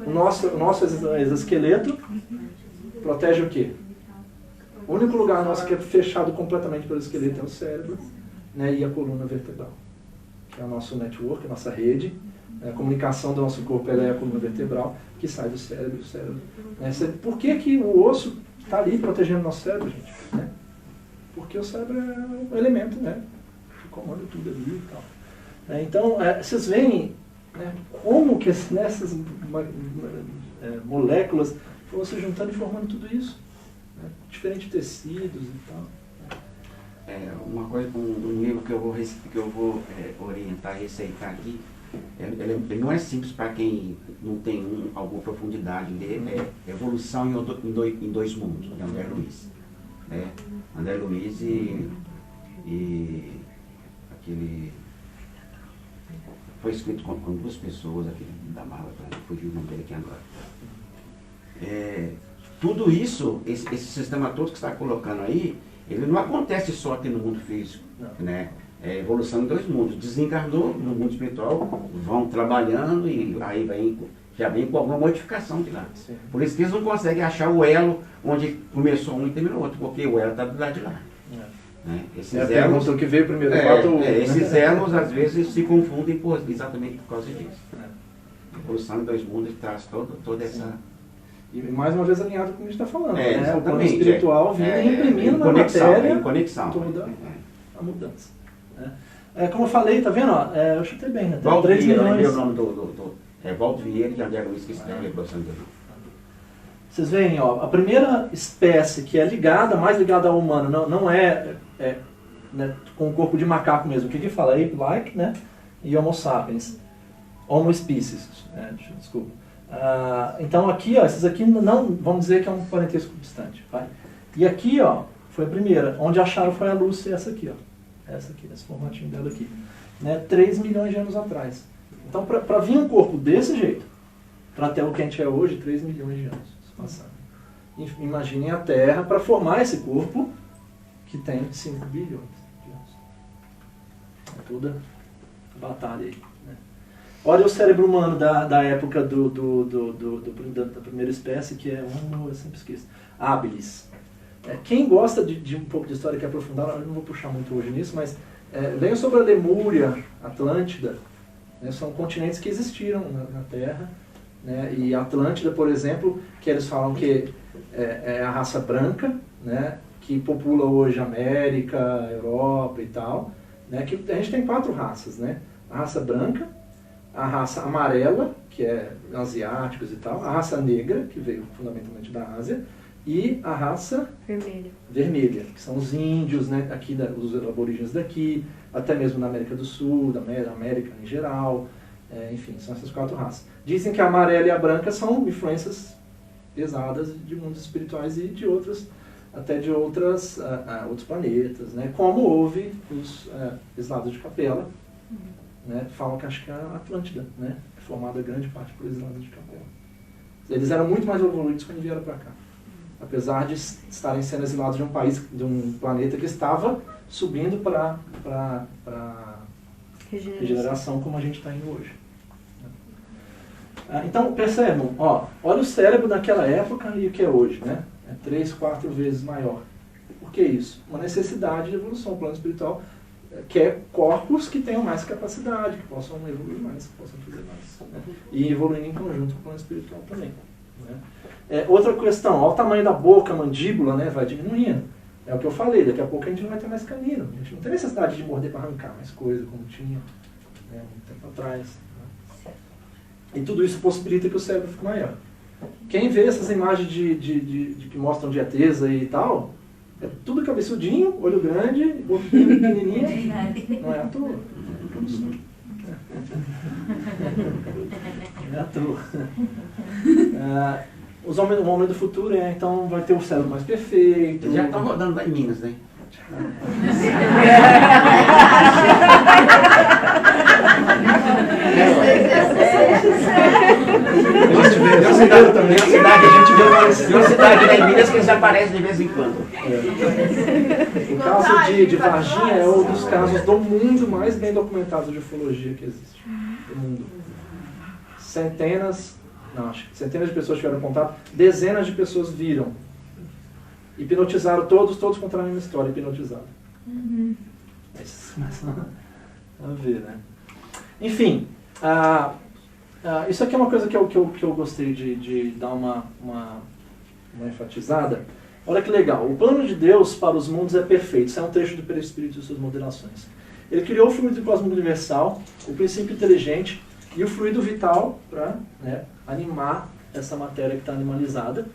O nosso exoesqueleto protege o quê? O único lugar nosso que é fechado completamente pelo esqueleto é o cérebro, né, e a coluna vertebral, que é o nosso network, a nossa rede. A comunicação do nosso corpo é a coluna vertebral, que sai do cérebro. Por que o osso está ali protegendo o nosso cérebro, gente? Né? Porque o cérebro é um elemento, né, que comanda tudo ali e tal. Então, vocês veem, né, como que essas moléculas foram se juntando e formando tudo isso. Né? Diferentes tecidos e tal. Uma coisa, um livro que eu vou orientar e receitar aqui, ele não é simples para quem não tem alguma profundidade nele, é Evolução em Dois Mundos, de André Luiz. André Luiz e aquele... Foi escrito com duas pessoas aqui da mala, fugiu o nome dele aqui agora. Tudo isso, esse sistema todo que você está colocando aí, ele não acontece só aqui no mundo físico, né? É evolução em dois mundos. Desencarnou no mundo espiritual, vão trabalhando e aí já vem com alguma modificação de lá. Sim. Por isso que eles não conseguem achar o elo onde começou um e terminou outro, porque o elo está do lado de lá. Né? Esses elos, que veio primeiro. Esses elos, às vezes, se confundem exatamente por causa disso. A evolução em dois mundos traz toda essa... E mais uma vez alinhado com o que a gente está falando. Né? O plano espiritual vindo e imprimindo na matéria em conexão. Toda a mudança. Como eu falei, tá vendo? Eu chutei bem, né? Valdo 3 Vieira, milhões. o nome do Valdo Vieira e André Luiz que escreve a Evolução do Vocês veem, a primeira espécie que é ligada, mais ligada ao humano, não é né, com o corpo de macaco mesmo. O que fala? Ape-like, né? E Homo sapiens. Homo species. Desculpa. Então aqui, esses aqui não, vamos dizer que é um parentesco distante. Vai. E aqui, foi a primeira. Onde acharam foi a Lúcia, essa aqui, Essa aqui, esse formatinho dela aqui. Né, 3 milhões de anos atrás. Então, para vir um corpo desse jeito, para ter o que a gente é hoje, 3 milhões de anos passaram. Imaginem a Terra para formar esse corpo que tem 5 bilhões de anos. toda a batalha aí. Né? Olha o cérebro humano da época da primeira espécie, que é Homo, eu sempre esqueço, habilis. Quem gosta de um pouco de história e quer aprofundar, eu não vou puxar muito hoje nisso, mas leiam sobre a Lemúria, Atlântida, né, são continentes que existiram na Terra, né, e Atlântida, por exemplo, que eles falam que é a raça branca, né, que popula hoje a América, a Europa e tal, né, que a gente tem 4 raças, né, a raça branca, a raça amarela, que é asiáticos e tal, a raça negra, que veio fundamentalmente da Ásia, e a raça vermelha, que são os índios, né, aqui os aborígenes daqui, até mesmo na América do Sul, da América em geral, enfim, são essas 4 raças. Dizem que a amarela e a branca são influências pesadas de mundos espirituais e de outros planetas, né, como houve os exilados de Capela, né, falam que acho que é a Atlântida, né, é formada grande parte por exilados de Capela. Eles eram muito mais evoluídos quando vieram para cá. Apesar de estarem sendo exilados de um país, de um planeta que estava subindo para regeneração como a gente está indo hoje. Então, percebam, olha o cérebro naquela época e o que é hoje, né? É 3, 4 vezes maior. Por que isso? Uma necessidade de evolução. O plano espiritual quer corpos que tenham mais capacidade, que possam evoluir mais, que possam fazer mais. Né? E evoluir em conjunto com o plano espiritual também. Né? Outra questão, olha o tamanho da boca, a mandíbula, né, vai diminuindo. É o que eu falei, daqui a pouco a gente não vai ter mais canino. A gente não tem necessidade de morder para arrancar mais coisa, como tinha, né, muito tempo atrás. Né? E tudo isso possibilita que o cérebro fique maior. Quem vê essas imagens de que mostram de ETs e tal, é tudo cabeçudinho, olho grande, boquinha pequenininha. Não é à toa. Não é à toa. O homem do futuro então vai ter o cérebro mais perfeito. Já estão rodando lá em Minas, né? Tem uma cidade lá em Minas que eles aparecem de vez em quando. O caso de Varginha é um dos casos do mundo mais bem documentados de ufologia que existe. Do mundo. Centenas de pessoas tiveram contato, dezenas de pessoas viram. Hipnotizaram todos contaram a mesma história, hipnotizaram. Mas começam a ver, né? Enfim, isso aqui é uma coisa que eu gostei de dar uma enfatizada. Olha que legal, o plano de Deus para os mundos é perfeito. Isso é um trecho do Perispírito e suas moderações. Ele criou o fluido cósmico universal, o princípio inteligente e o fluido vital para animar essa matéria que está animalizada,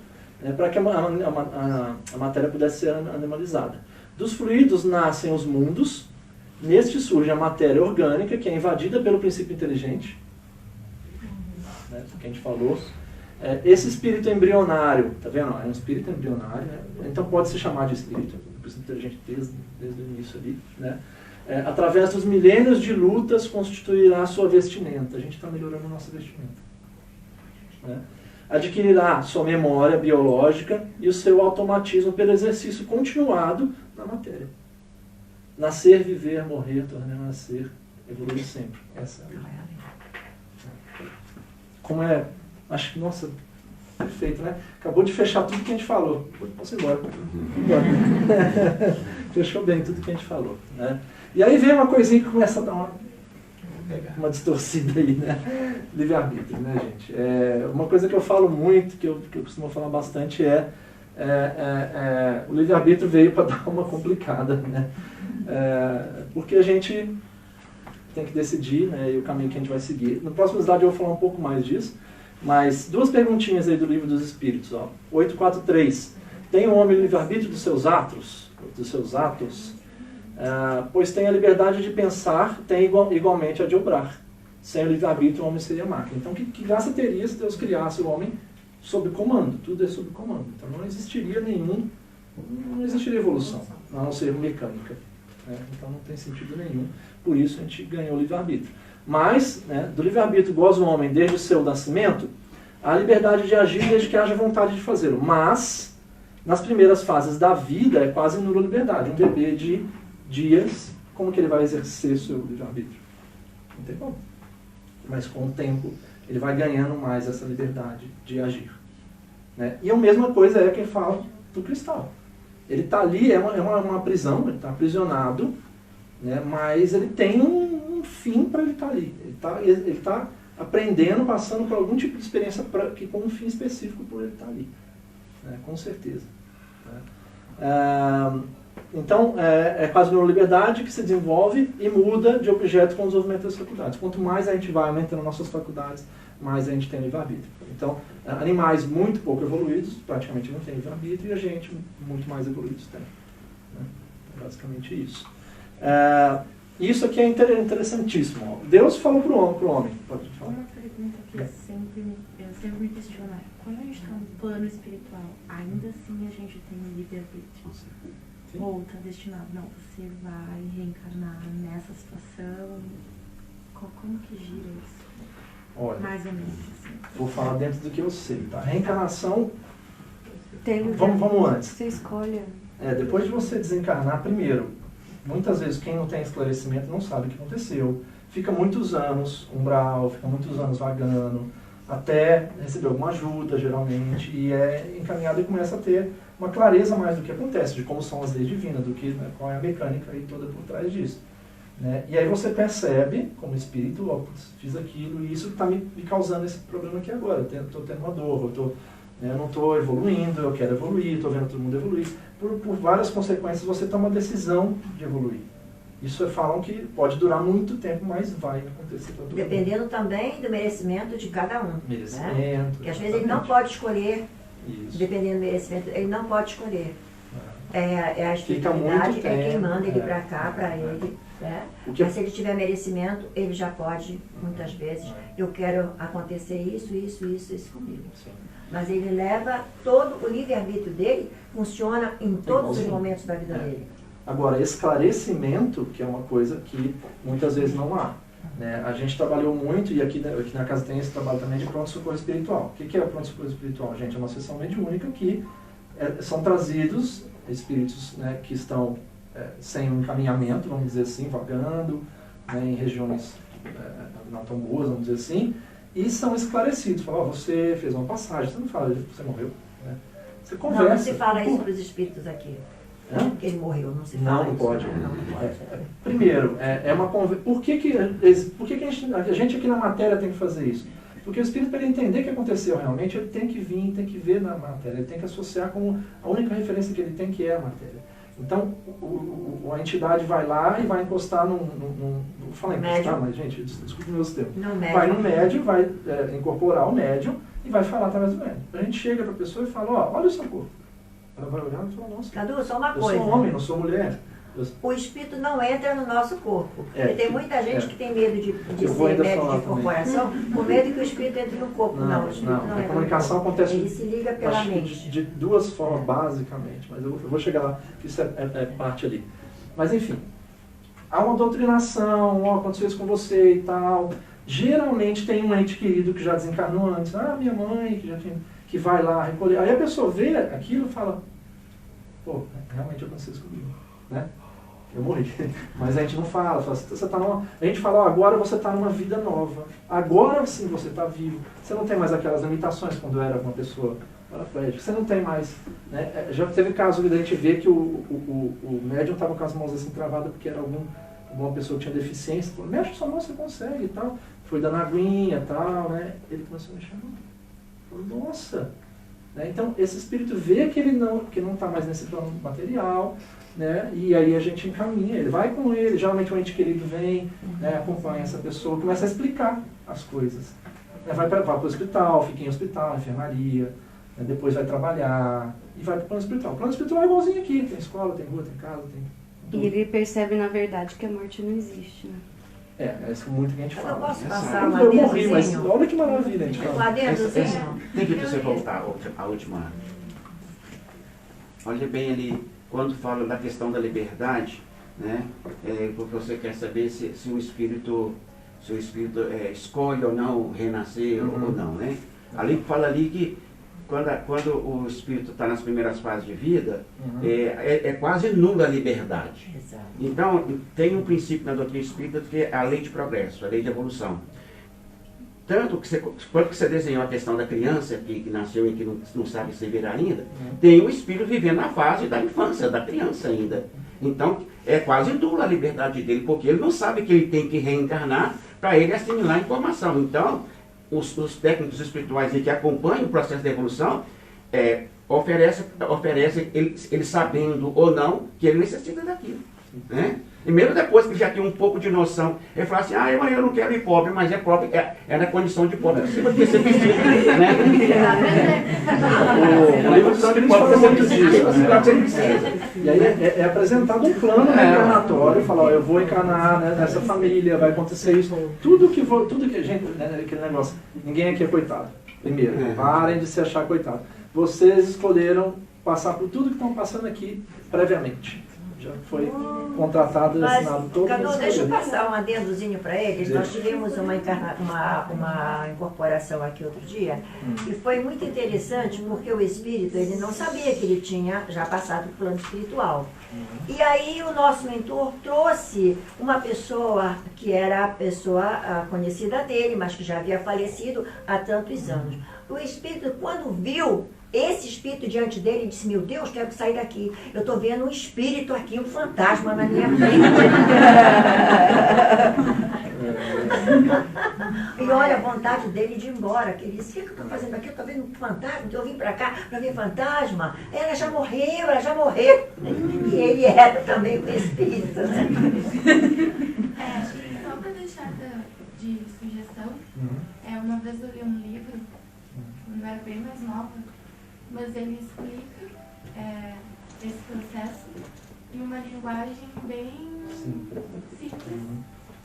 para que a matéria pudesse ser animalizada. Dos fluidos nascem os mundos, neste surge a matéria orgânica, que é invadida pelo princípio inteligente, que a gente falou. Esse espírito embrionário, tá vendo? É um espírito embrionário, né? Então pode se chamar de espírito, o princípio inteligente desde o início ali, né? Através dos milênios de lutas constituirá a sua vestimenta. A gente está melhorando a nossa vestimenta. Né? Adquirirá sua memória biológica e o seu automatismo pelo exercício continuado na matéria. Nascer, viver, morrer, tornar a nascer, evoluir sempre. Essa é a... Como acho que, nossa, perfeito, né? Acabou de fechar tudo que a gente falou. Posso ir embora. Fechou bem tudo que a gente falou, né? E aí vem uma coisinha que começa a dar uma distorcida aí, né? Livre-arbítrio, né, gente? Uma coisa que eu falo muito, que eu costumo falar bastante o livre-arbítrio veio para dar uma complicada, né? Porque a gente tem que decidir, né, e o caminho que a gente vai seguir. No próximo slide eu vou falar um pouco mais disso, mas 2 perguntinhas aí do Livro dos Espíritos, 843. Tem o homem livre-arbítrio dos seus atos? Pois tem a liberdade de pensar, tem igualmente a de obrar. Sem o livre-arbítrio o homem seria máquina. Então que graça teria se Deus criasse o homem sob comando? Tudo é sob comando. Então não existiria evolução, a não ser mecânica. Né? Então não tem sentido nenhum. Por isso a gente ganhou o livre-arbítrio. Mas, do livre-arbítrio goza o homem desde o seu nascimento a liberdade de agir desde que haja vontade de fazê-lo. Mas, nas primeiras fases da vida, é quase nula liberdade. Um bebê de dias como que ele vai exercer seu livre-arbítrio? Não tem como. Mas com o tempo, ele vai ganhando mais essa liberdade de agir. Né? E a mesma coisa é quem fala do cristal. Ele está ali, é uma prisão, ele está aprisionado, né? Mas ele tem um fim para ele estar ali. Ele está aprendendo, passando por algum tipo de experiência com um fim específico por ele estar ali. Né? Com certeza. Né? Então, é quase uma liberdade que se desenvolve e muda de objeto com o desenvolvimento das faculdades. Quanto mais a gente vai aumentando nossas faculdades, mais a gente tem livre-arbítrio. Então, animais muito pouco evoluídos praticamente não têm livre-arbítrio e a gente, muito mais evoluídos, tem. Né? É basicamente isso. Isso aqui é interessantíssimo. Deus falou para o homem. Pode falar? Uma pergunta que eu sempre me questiono. Quando a gente está no plano espiritual, ainda assim a gente tem um livre-arbítrio? Ou está destinado, não, você vai reencarnar nessa situação? Como que gira isso? Olha, mais ou menos assim. Vou falar dentro do que eu sei. Tá? Reencarnação, Tem vamos antes. Você escolhe. Depois de você desencarnar, primeiro, muitas vezes quem não tem esclarecimento não sabe o que aconteceu. Fica muitos anos umbral, fica muitos anos vagando, até receber alguma ajuda, geralmente, e é encaminhado e começa a ter uma clareza mais do que acontece, de como são as leis divinas, do que, né, qual é a mecânica aí toda por trás disso. Né? E aí você percebe, como espírito, ó, fiz aquilo, e isso está me causando esse problema aqui agora. Eu estou tendo uma dor, eu não estou evoluindo, eu quero evoluir, estou vendo todo mundo evoluir. Por várias consequências você toma a decisão de evoluir. Isso falam que pode durar muito tempo, mas vai acontecer para todo mundo. Dependendo também do merecimento de cada um. Merecimento. Né? Porque às vezes ele não pode escolher, isso. Dependendo do merecimento, ele não pode escolher. É a Fica muito espiritualidade, é quem manda ele tempo, para cá, para ele. Né? Que... Mas se ele tiver merecimento, ele já pode, muitas vezes, eu quero acontecer isso comigo. Sim. Mas ele leva todo o livre-arbítrio dele, funciona em todos os momentos da vida dele. Agora, esclarecimento, que é uma coisa que muitas vezes não há. Né? A gente trabalhou muito, e aqui na casa tem esse trabalho também de pronto-socorro espiritual. O que é o pronto-socorro espiritual? Gente, é uma sessão mediúnica que são trazidos espíritos, né, que estão sem um encaminhamento, vamos dizer assim, vagando, né, em regiões não tão boas, vamos dizer assim, e são esclarecidos. Fala, você fez uma passagem, você não fala, você morreu. Né? Você conversa. Não se fala isso para os espíritos aqui. Que ele morreu, não se fala. Não isso. pode. Não pode. Primeiro, uma conversa. Por que a gente aqui na matéria tem que fazer isso? Porque o espírito, para ele entender o que aconteceu realmente, ele tem que vir, tem que ver na matéria, ele tem que associar com a única referência que ele tem, que é a matéria. Então, a entidade vai lá e vai encostar num vou falar encostar, mas, gente, desculpe meus termos. Vai no médium, vai incorporar o médium e vai falar através do médium. A gente chega para a pessoa e fala, olha o seu corpo. Ela vai olhar e fala, nossa, Cadu, só uma eu coisa. sou homem, não sou mulher. O espírito não entra no nosso corpo. Porque tem muita gente que tem medo de Eu vou ser ainda médico falar de corporação, com medo que o espírito entre no corpo. Não, o espírito não a entra comunicação no corpo. acontece Ele se liga pela acho que mente. de duas formas, basicamente, mas eu vou chegar lá, que isso é parte ali. Mas enfim, há uma doutrinação, aconteceu isso com você e tal. Geralmente tem um ente querido que já desencarnou antes, minha mãe, que vai lá recolher. Aí a pessoa vê aquilo e fala, pô, realmente aconteceu isso comigo, né? Eu morri. Mas a gente não fala, você tá a gente fala, agora você está numa vida nova. Agora sim você está vivo. Você não tem mais aquelas limitações quando era uma pessoa paraplégica. Você não tem mais. Né? Já teve caso de a gente ver que o médium estava com as mãos assim travadas porque era alguma pessoa que tinha deficiência. Falou, mexe sua mão, você consegue e tal. Foi dando aguinha e tal, né? Ele começou a mexer a mão. Falou, nossa! Né? Então, esse espírito vê que ele não está mais nesse plano material, né? E aí a gente encaminha, ele vai com ele, geralmente o ente querido vem, né? Acompanha essa pessoa, começa a explicar as coisas. Né? Vai para o hospital, fica em hospital, enfermaria, né? Depois vai trabalhar e vai para o plano espiritual. O plano espiritual é igualzinho aqui, tem escola, tem rua, tem casa, tem tudo. E ele percebe, na verdade, que a morte não existe, né? É isso que muita gente fala. Eu posso passar um Eu morri, mas adendozinho? olha que maravilha, gente. Um adendozinho? Tem que você voltar a última. Olha bem ali, quando fala da questão da liberdade, né? Porque você quer saber se o espírito escolhe ou não renascer ou não, né? Ali fala ali que quando o espírito está nas primeiras fases de vida, é quase nula a liberdade. Exato. Então, tem um princípio na doutrina espírita que é a lei de progresso, a lei de evolução. Tanto que quando você desenhou a questão da criança que nasceu e que não sabe se virar ainda, tem o espírito vivendo na fase da infância, da criança ainda. Então, é quase nula a liberdade dele, porque ele não sabe que ele tem que reencarnar para ele assimilar a informação. Então, os técnicos espirituais que acompanham o processo de evolução oferecem ele sabendo ou não que ele necessita daquilo. Né? E mesmo depois que ele já tem um pouco de noção, ele fala assim, eu não quero ir pobre, mas é pobre, é na condição de pobre que você precisa. Né? O livro dos Espíritos fala muito disso. E aí é apresentado um plano reencarnatório, fala, eu vou encarnar nessa família, vai acontecer isso. Tudo que gente, aquele negócio, ninguém aqui é coitado. Primeiro, parem de se achar coitado. Vocês escolheram passar por tudo que estão passando aqui previamente. Já foi contratado e assinado todo. Cadu, deixa eu passar um adendozinho para eles. Nós tivemos uma incorporação aqui outro dia e foi muito interessante porque o espírito, ele não sabia que ele tinha já passado o plano espiritual. E aí o nosso mentor trouxe uma pessoa que era a pessoa conhecida dele, mas que já havia falecido há tantos anos. O espírito, quando viu esse espírito diante dele, disse, meu Deus, quero sair daqui. Eu estou vendo um espírito aqui, um fantasma na minha frente. E olha a vontade dele de ir embora. Que ele disse, o que eu estou fazendo aqui? Eu estou vendo um fantasma, então eu vim para cá para ver fantasma. Ela já morreu, ela já morreu. E ele era também o espírito, né? Só para deixar de sugestão, uma vez eu li um livro, quando eu era bem mais nova, mas ele explica esse processo em uma linguagem bem simples,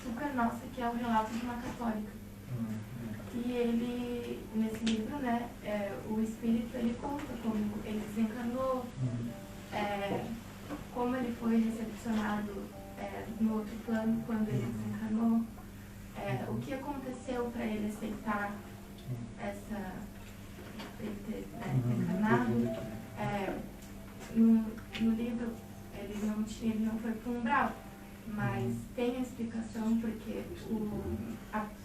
super nossa, que é o relato de uma católica. E ele, nesse livro, né, o espírito, ele conta como ele desencarnou, como ele foi recepcionado no outro plano quando ele desencarnou, o que aconteceu para ele aceitar ele ter encarnado. No livro ele não foi para o umbral, mas tem a explicação porque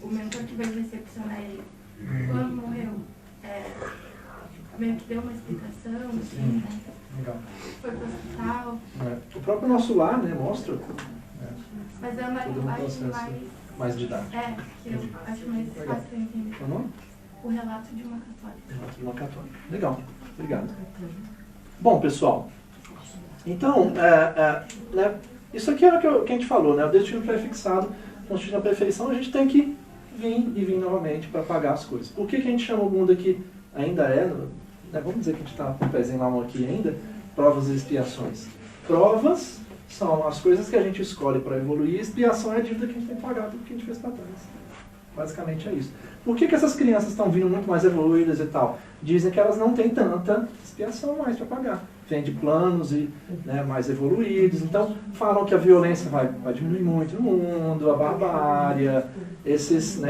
o mentor que veio recepcionar ele quando morreu meio que deu uma explicação, assim, né? Legal. Foi para o hospital. O próprio Nosso Lar, né, mostra. Mas é uma linguagem mais didática. Que eu acho mais fácil de entender. Qual o nome? O relato de uma católica. Relato de uma católica. Legal. Obrigado. Bom, pessoal. Então, né, isso aqui é o que a gente falou, né? O destino pré-fixado, constituindo a perfeição, a gente tem que vir novamente para pagar as coisas. Por que a gente chama o mundo aqui, ainda né, vamos dizer que a gente está com o pezinho na mão aqui ainda, provas e expiações. Provas são as coisas que a gente escolhe para evoluir, e expiação é a dívida que a gente tem que pagar pelo que a gente fez para trás. Basicamente é isso. Por que essas crianças estão vindo muito mais evoluídas e tal? Dizem que elas não têm tanta expiação mais para pagar. Vem de planos mais evoluídos. Então, falam que a violência vai diminuir muito no mundo, a barbárie, esses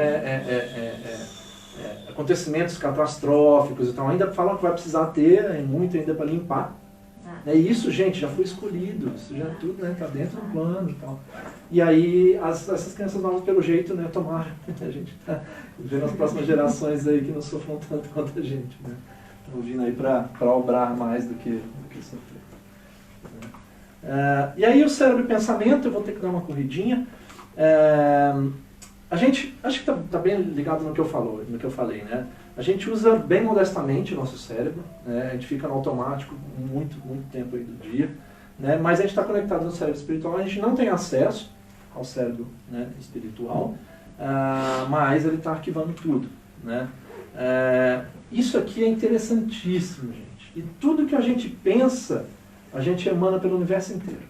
acontecimentos catastróficos. Então, ainda falam que vai precisar ter muito ainda para limpar. E isso, gente, já foi escolhido. Isso já tudo está dentro do plano e tal. E aí, essas crianças novas, pelo jeito, né, tomara, a gente está vendo as próximas gerações aí que não sofram tanto quanto a gente, né? Estão vindo aí para obrar mais do que sofrer. E aí o cérebro e pensamento, eu vou ter que dar uma corridinha. A gente, acho que está bem ligado no que eu falei, né? A gente usa bem modestamente o nosso cérebro, né? A gente fica no automático muito tempo aí do dia, né? Mas a gente está conectado no cérebro espiritual, a gente não tem acesso ao cérebro, né, espiritual, mas ele está arquivando tudo, né? Isso aqui é interessantíssimo, gente. E tudo que a gente pensa, a gente emana pelo universo inteiro.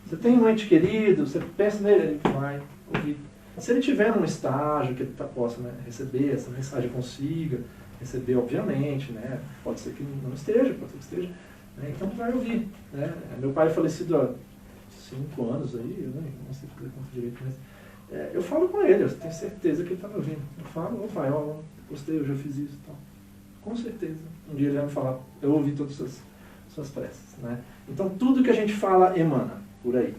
Você tem um ente querido, você pensa nele, ele vai ouvir. Se ele tiver num estágio que ele possa, né, receber essa mensagem, consiga receber, obviamente, né? Pode ser que não esteja, pode ser que esteja, né? Então vai ouvir, né? Meu pai é falecido há 5 anos aí, eu não sei fazer conta direito, mas eu falo com ele, eu tenho certeza que ele está me ouvindo. Eu falo, pai, gostei, eu já fiz isso e tal. Com certeza. Um dia ele vai me falar, eu ouvi todas as suas preces, né? Então tudo que a gente fala emana por aí,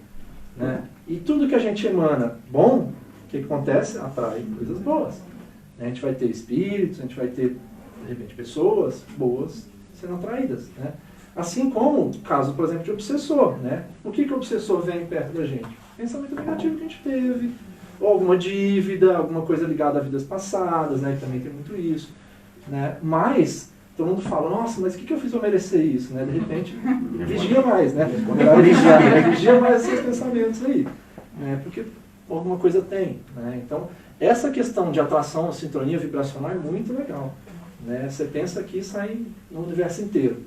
né? E tudo que a gente emana bom, o que acontece? Atrai coisas boas. A gente vai ter espíritos, a gente vai ter, de repente, pessoas boas sendo atraídas, né? Assim como o caso, por exemplo, de obsessor, né? O que o obsessor vem perto da gente? Pensamento negativo que a gente teve, ou alguma dívida, alguma coisa ligada a vidas passadas, né? Que também tem muito isso, né? Mas todo mundo fala, nossa, mas o que eu fiz para merecer isso, né? De repente, vigia mais, né? Vigia mais esses pensamentos aí, né? Porque alguma coisa tem, né? Então, essa questão de atração, sintonia vibracional é muito legal, né? Você pensa que sai no universo inteiro,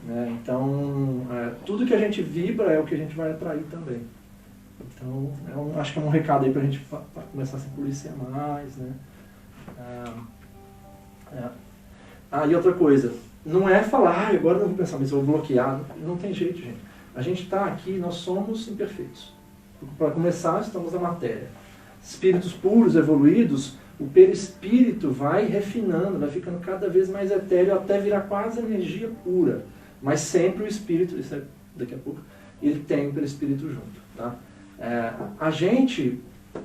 né? Então, tudo que a gente vibra é o que a gente vai atrair também. Então, acho que é um recado aí para a gente começar a se policiar mais, né? E outra coisa, não é falar, agora eu não vou pensar, mas eu vou bloquear. Não tem jeito, gente. A gente está aqui, nós somos imperfeitos. Para começar, estamos na matéria. Espíritos puros, evoluídos, o perispírito vai refinando, vai ficando cada vez mais etéreo, até virar quase energia pura. Mas sempre o espírito, isso é daqui a pouco, ele tem o perispírito junto, tá? A gente,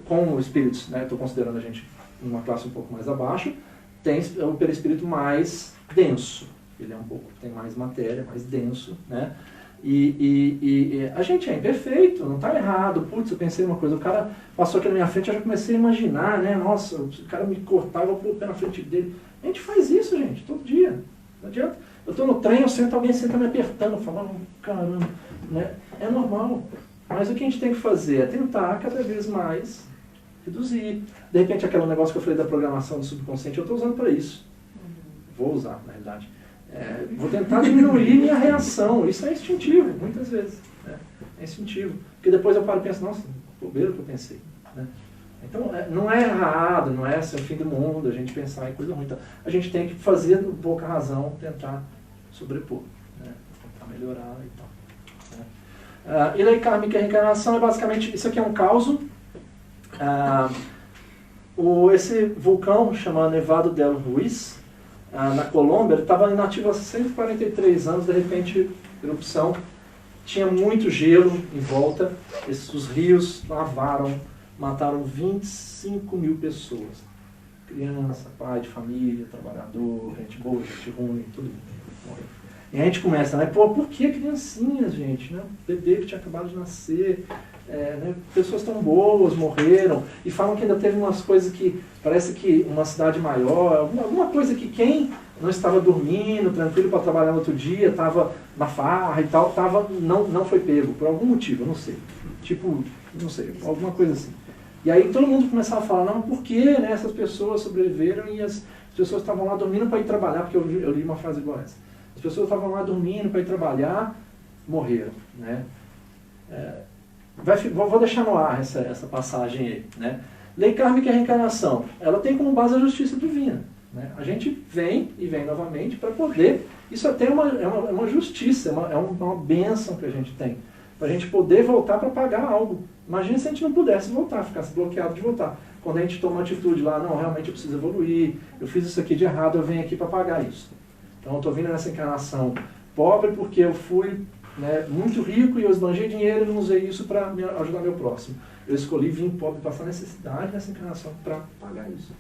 como espíritos, né, estou considerando a gente numa classe um pouco mais abaixo, tem o perispírito mais denso. Ele é um pouco, tem mais matéria, mais denso, né? E a gente é imperfeito, não está errado. Putz, eu pensei uma coisa, o cara passou aqui na minha frente, eu já comecei a imaginar, né? Nossa, o cara me cortar, eu vou pôr o pé na frente dele. A gente faz isso, gente, todo dia. Não adianta. Eu estou no trem, eu sento, alguém senta me apertando, falando, caramba, né? É normal. Mas o que a gente tem que fazer é tentar cada vez mais reduzir. De repente, aquele negócio que eu falei da programação do subconsciente, eu estou usando para isso. Vou usar, na realidade. Vou tentar diminuir minha reação. Isso é instintivo, muitas vezes. Né? É instintivo. Porque depois eu paro e penso, nossa, bobeira que eu pensei. Né? Então, não é errado, não é assim, o fim do mundo, a gente pensar em coisa ruim. Então, a gente tem que fazer, com pouca razão, tentar sobrepor. Né? Tentar melhorar e tal. E lei kármica e reencarnação é basicamente, isso aqui é um caos. Esse vulcão chamado Nevado del Ruiz, na Colômbia, ele estava inativo há 143 anos, de repente, erupção, tinha muito gelo em volta, os rios lavaram, mataram 25 mil pessoas. Criança, pai de família, trabalhador, gente boa, gente ruim, tudo morreu. E a gente começa, né? Pô, por que criancinhas, gente? Né? Bebê que tinha acabado de nascer, né? Pessoas tão boas morreram. E falam que ainda teve umas coisas que, parece que uma cidade maior, alguma coisa que quem não estava dormindo, tranquilo para trabalhar no outro dia, estava na farra e tal, não foi pego, por algum motivo, eu não sei. Tipo, não sei, alguma coisa assim. E aí todo mundo começava a falar, não, por que, né, essas pessoas sobreviveram e as pessoas estavam lá dormindo para ir trabalhar, porque eu li uma frase igual essa. As pessoas estavam lá dormindo para ir trabalhar, morreram, né? Vou deixar no ar essa passagem aí, né? Lei kármica e reencarnação, ela tem como base a justiça divina, né? A gente vem e vem novamente para poder, isso até é uma justiça, é uma bênção que a gente tem, para a gente poder voltar para pagar algo. Imagina se a gente não pudesse voltar, ficasse bloqueado de voltar. Quando a gente toma uma atitude lá, não, realmente eu preciso evoluir, eu fiz isso aqui de errado, eu venho aqui para pagar isso. Então eu estou vindo nessa encarnação pobre porque eu fui, né, muito rico e eu esbanjei dinheiro e não usei isso para ajudar meu próximo. Eu escolhi vir pobre, passar necessidade nessa encarnação para pagar isso.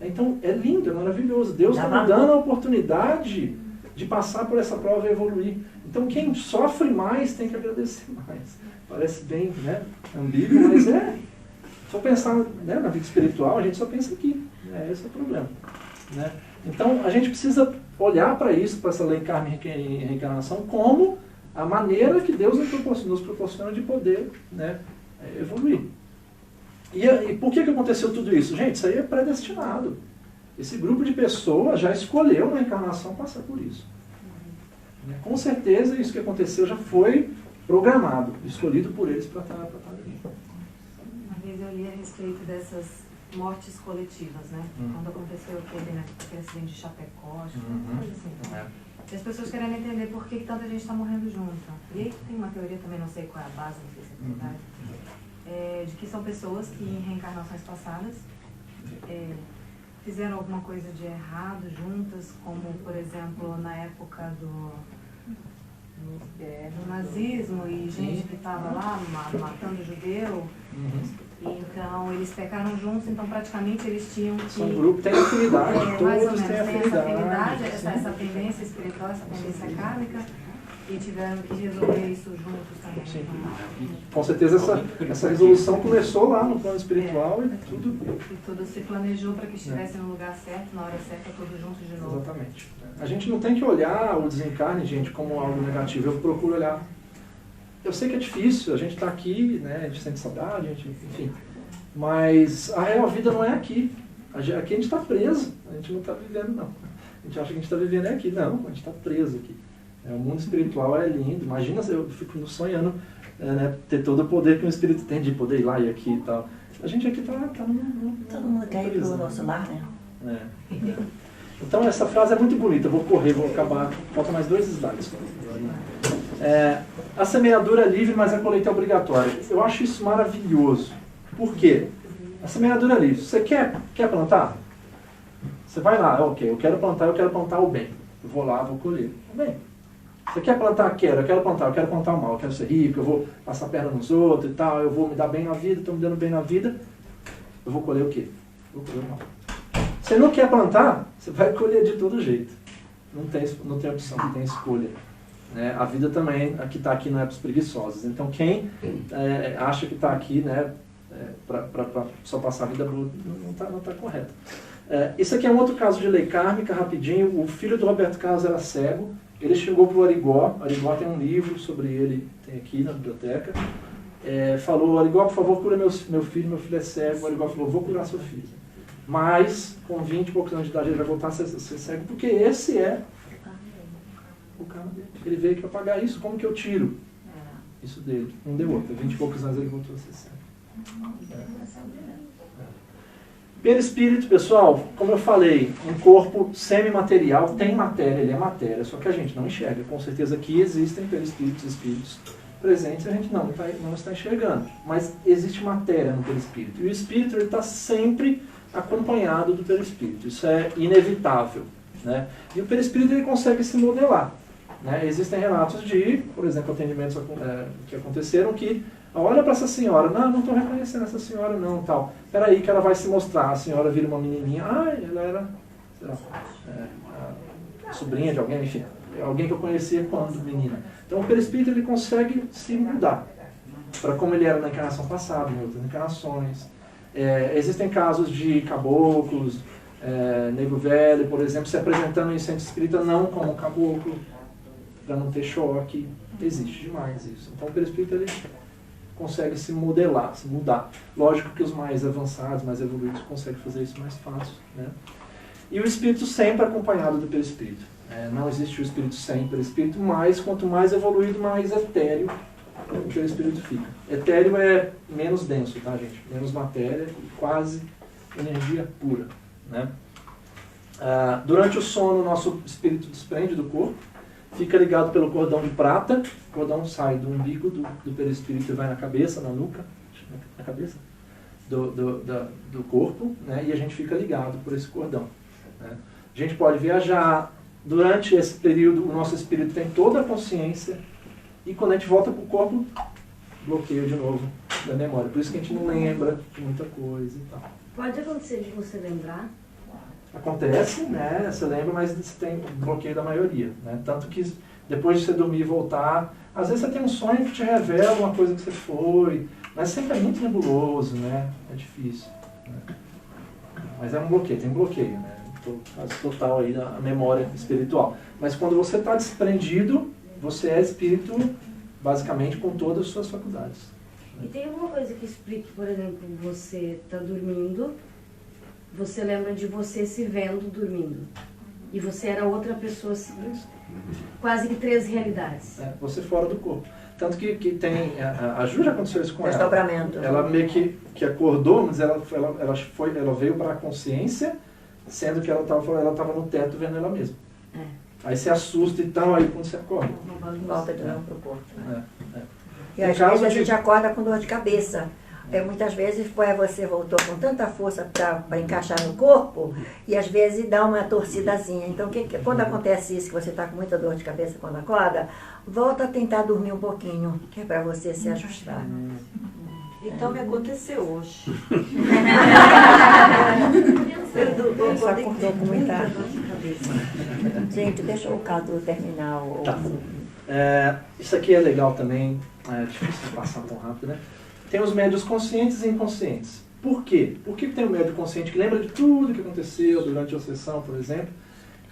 Então é lindo, é maravilhoso. Deus está me dando a oportunidade de passar por essa prova e evoluir. Então quem sofre mais tem que agradecer mais. Parece bem, né, ambíguo, mas se for pensar, né, na vida espiritual, a gente só pensa aqui. Esse é o problema. Né? Então a gente precisa olhar para isso, para essa lei kármica e reencarnação, como a maneira que Deus nos proporciona de poder, né, evoluir. E por que aconteceu tudo isso? Gente, isso aí é predestinado. Esse grupo de pessoas já escolheu na encarnação passar por isso. Com certeza isso que aconteceu já foi programado, escolhido por eles para estar ali. Uma vez eu li a respeito dessas mortes coletivas, né? Quando aconteceu aquele acidente de Chapecó, acho que foi uma coisa assim. E as pessoas querendo entender por que tanta gente está morrendo junto. E aí tem uma teoria, também não sei qual é a base, não sei se é verdade, de que são pessoas que em reencarnações passadas fizeram alguma coisa de errado juntas, como, por exemplo, na época do nazismo e gente que estava lá matando judeu. Então, eles pecaram juntos, então praticamente eles tinham que... São grupos, tem afinidade, mais ou todos menos, têm tem essa afinidade. afinidade, essa tendência espiritual, essa tendência kármica, e tiveram que resolver isso juntos também. Sim. Com certeza essa resolução começou lá no plano espiritual e tudo... E tudo se planejou para que estivesse no lugar certo, na hora certa, todos juntos de novo. Exatamente. A gente não tem que olhar o desencarne, gente, como algo negativo. Eu procuro olhar. Eu sei que é difícil, a gente está aqui, né, a gente sente saudade, enfim. Mas a real vida não é aqui. Aqui a gente está preso, a gente não está vivendo, não. A gente acha que a gente está vivendo aqui. Não, a gente está preso aqui. O mundo espiritual é lindo. Imagina, eu fico sonhando né, ter todo o poder que um espírito tem de poder ir lá e aqui e tal. A gente aqui está no Todo mundo quer ir para o nosso lar, né? Então essa frase é muito bonita. Eu vou correr, vou acabar. Faltam mais 2 slides. A semeadura é livre, mas a colheita é obrigatória. Eu acho isso maravilhoso. Por quê? A semeadura é livre. Você quer plantar? Você vai lá, ok, eu quero plantar o bem. Eu vou lá, vou colher. Bem. Você quer plantar? Eu quero plantar o mal, eu quero ser rico, eu vou passar a perna nos outros e tal, eu vou me dar bem na vida, estou me dando bem na vida. Eu vou colher o quê? Vou colher o mal. Você não quer plantar? Você vai colher de todo jeito. Não tem opção, não tem escolha. A vida também, a que está aqui não é para os preguiçosos. Então quem acha que está aqui para só passar a vida boa, não está correto. Isso aqui é um outro caso de lei kármica, rapidinho. O filho do Roberto Carlos era cego. Ele chegou para o Arigó. Arigó tem um livro sobre ele, tem aqui na biblioteca. Falou, Arigó, por favor, cura meu filho é cego. O Arigó falou, vou curar seu filho. Mas, com 20 e poucos anos de idade, ele vai voltar a ser cego, porque esse é o karma dele. Ele veio aqui para pagar isso, como que eu tiro isso dele? Não deu outro. 20 e poucos anos ele voltou a ser cego. Perispírito, pessoal, como eu falei, um corpo semimaterial tem matéria, ele é matéria, só que a gente não enxerga. Com certeza aqui existem perispíritos, espíritos presentes, a gente não está enxergando. Mas existe matéria no perispírito. E o espírito está sempre acompanhado do perispírito. Isso é inevitável. Né? E o perispírito ele consegue se modelar. Né? Existem relatos de, por exemplo, atendimentos que aconteceram que olha para essa senhora, não estou reconhecendo essa senhora não, tal. Espera aí que ela vai se mostrar. A senhora vira uma menininha, ela era, sei lá, a sobrinha de alguém, enfim, alguém que eu conhecia quando menina. Então o perispírito ele consegue se mudar para como ele era na encarnação passada, em outras encarnações. Existem casos de caboclos, nego velho, por exemplo, se apresentando em centro espírita não como caboclo, para não ter choque. Existe demais isso. Então o perispírito ele consegue se modelar, se mudar. Lógico que os mais avançados, mais evoluídos, conseguem fazer isso mais fácil. Né? E o espírito sempre acompanhado do perispírito. Não existe o espírito sem perispírito, mas quanto mais evoluído, mais etéreo o perispírito fica. Etéreo é menos denso, tá, gente? Menos matéria e quase energia pura. Né? Durante o sono, nosso espírito desprende do corpo, fica ligado pelo cordão de prata. O cordão sai do umbigo do perispírito e vai na cabeça, na nuca, na cabeça do corpo, né? E a gente fica ligado por esse cordão. Né? A gente pode viajar. Durante esse período, o nosso espírito tem toda a consciência e quando a gente volta para o corpo, bloqueia de novo da memória. Por isso que a gente não lembra de muita coisa e tal. Pode acontecer de você lembrar? Acontece, né? Você lembra, mas você tem bloqueio da maioria. Né? Tanto que depois de você dormir e voltar, às vezes você tem um sonho que te revela uma coisa que você foi, mas sempre é muito nebuloso, né? É difícil. Né? Mas é um bloqueio, tem bloqueio, né? Quase total aí da memória espiritual. Mas quando você está desprendido, você é espírito basicamente com todas as suas faculdades. Né? E tem alguma coisa que explique, por exemplo, você está dormindo, você lembra de você se vendo dormindo. E você era outra pessoa, quase que 3 realidades. Você fora do corpo. Tanto que tem... A Ju já aconteceu isso com ela. Desdobramento. Ela meio que acordou, mas ela veio para a consciência, sendo que ela estava no teto vendo ela mesma. Aí você assusta e tal, aí quando você acorda. Volta de novo para o corpo. Né? E às vezes a gente acorda com dor de cabeça. Muitas vezes você voltou com tanta força para encaixar no corpo e às vezes dá uma torcidazinha. Então, quando acontece isso, que você está com muita dor de cabeça quando acorda, volta a tentar dormir um pouquinho, que é para você se ajustar. Então me aconteceu hoje. Só acordou com muita dor de cabeça. Gente, deixa o Cadu terminar o... Tá. Isso aqui é legal também, é difícil de passar tão rápido, né? Tem os médios conscientes e inconscientes. Por quê? Por que tem um médio consciente que lembra de tudo que aconteceu durante a sessão, por exemplo?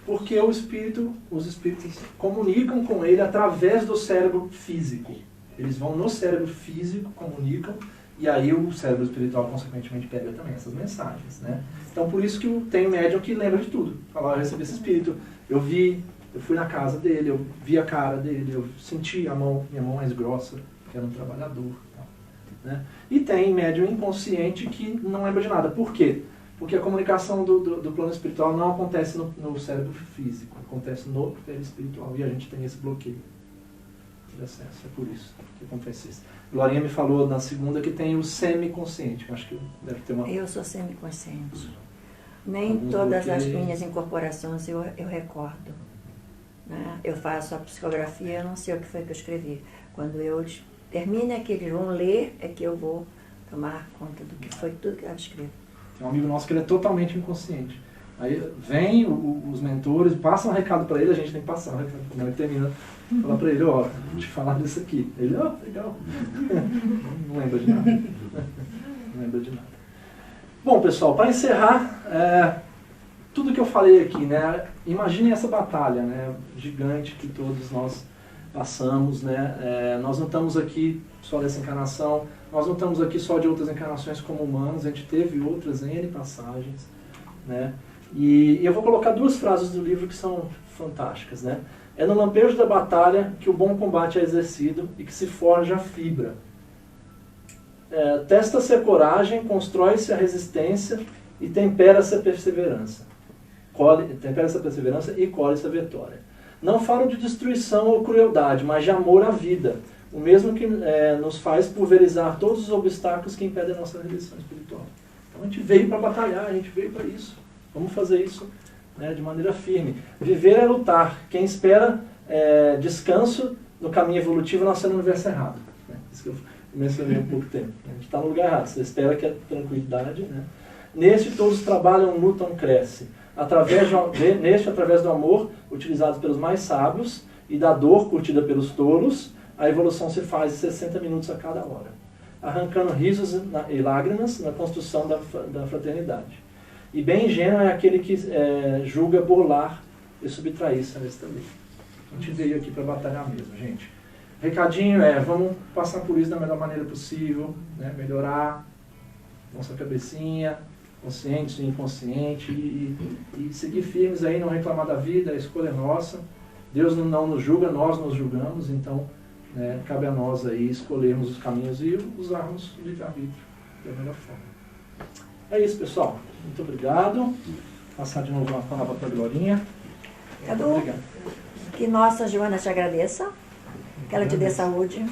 Porque os espíritos comunicam com ele através do cérebro físico. Eles vão no cérebro físico, comunicam, e aí o cérebro espiritual, consequentemente, pega também essas mensagens, né? Então, por isso que tem um médium que lembra de tudo. Fala, eu recebi esse espírito, eu fui na casa dele, eu vi a cara dele, eu senti minha mão mais grossa, que era um trabalhador. Né? E tem médium inconsciente que não lembra de nada. Por quê? Porque a comunicação do plano espiritual não acontece no cérebro físico, acontece no perispiritual, e a gente tem esse bloqueio de acesso. É por isso que acontece isso. Glorinha me falou na segunda que tem o semiconsciente, que acho que deve ter uma... Eu sou semiconsciente. Nem todas as minhas incorporações eu recordo. Né? Eu faço a psicografia, eu não sei o que foi que eu escrevi. Quando eu termino que eles vão ler, é que eu vou tomar conta do que foi tudo que eu escrevo. Tem um amigo nosso que ele é totalmente inconsciente. Aí vem os mentores, passam um recado para ele, a gente tem que passar o recado. Quando ele termina, falar para ele, ó, vou te falar disso aqui. Ele, ó, legal. Não lembra de nada. Não lembra de nada. Bom, pessoal, para encerrar, tudo que eu falei aqui, né? Imaginem essa batalha, né? Gigante que todos nós passamos, né? Nós não estamos aqui só dessa encarnação, nós não estamos aqui só de outras encarnações como humanos, a gente teve outras N passagens, né? E eu vou colocar duas frases do livro que são fantásticas, né? É no lampejo da batalha que o bom combate é exercido e que se forja a fibra. Testa-se a coragem, constrói-se a resistência e tempera-se a perseverança. Tempera-se a perseverança e colhe-se a vitória. Não falo de destruição ou crueldade, mas de amor à vida, o mesmo que nos faz pulverizar todos os obstáculos que impedem a nossa redenção espiritual. Então a gente veio para batalhar, a gente veio para isso. Vamos fazer isso, né, de maneira firme. Viver é lutar. Quem espera descanso no caminho evolutivo nasceu no universo errado. Né? Isso que eu mencionei há pouco tempo. A gente está no lugar errado. Você espera que é tranquilidade. Né? Neste todos trabalham, lutam, crescem. Através do amor, utilizado pelos mais sábios, e da dor curtida pelos tolos, a evolução se faz em 60 minutos a cada hora, arrancando risos e lágrimas na construção da fraternidade. E bem ingênuo é aquele que julga burlar e subtrair-se a esta lei. A gente veio aqui para batalhar mesmo, gente. Recadinho vamos passar por isso da melhor maneira possível, né? Melhorar nossa cabecinha, consciente e inconsciente, e seguir firmes aí, não reclamar da vida, a escolha é nossa. Deus não nos julga, nós nos julgamos, então cabe a nós aí escolhermos os caminhos e usarmos o livre-arbítrio da melhor forma. É isso, pessoal. Muito obrigado. Vou passar de novo a palavra para a Glorinha. Cadu, que nossa Joana te agradeça, que ela te dê saúde.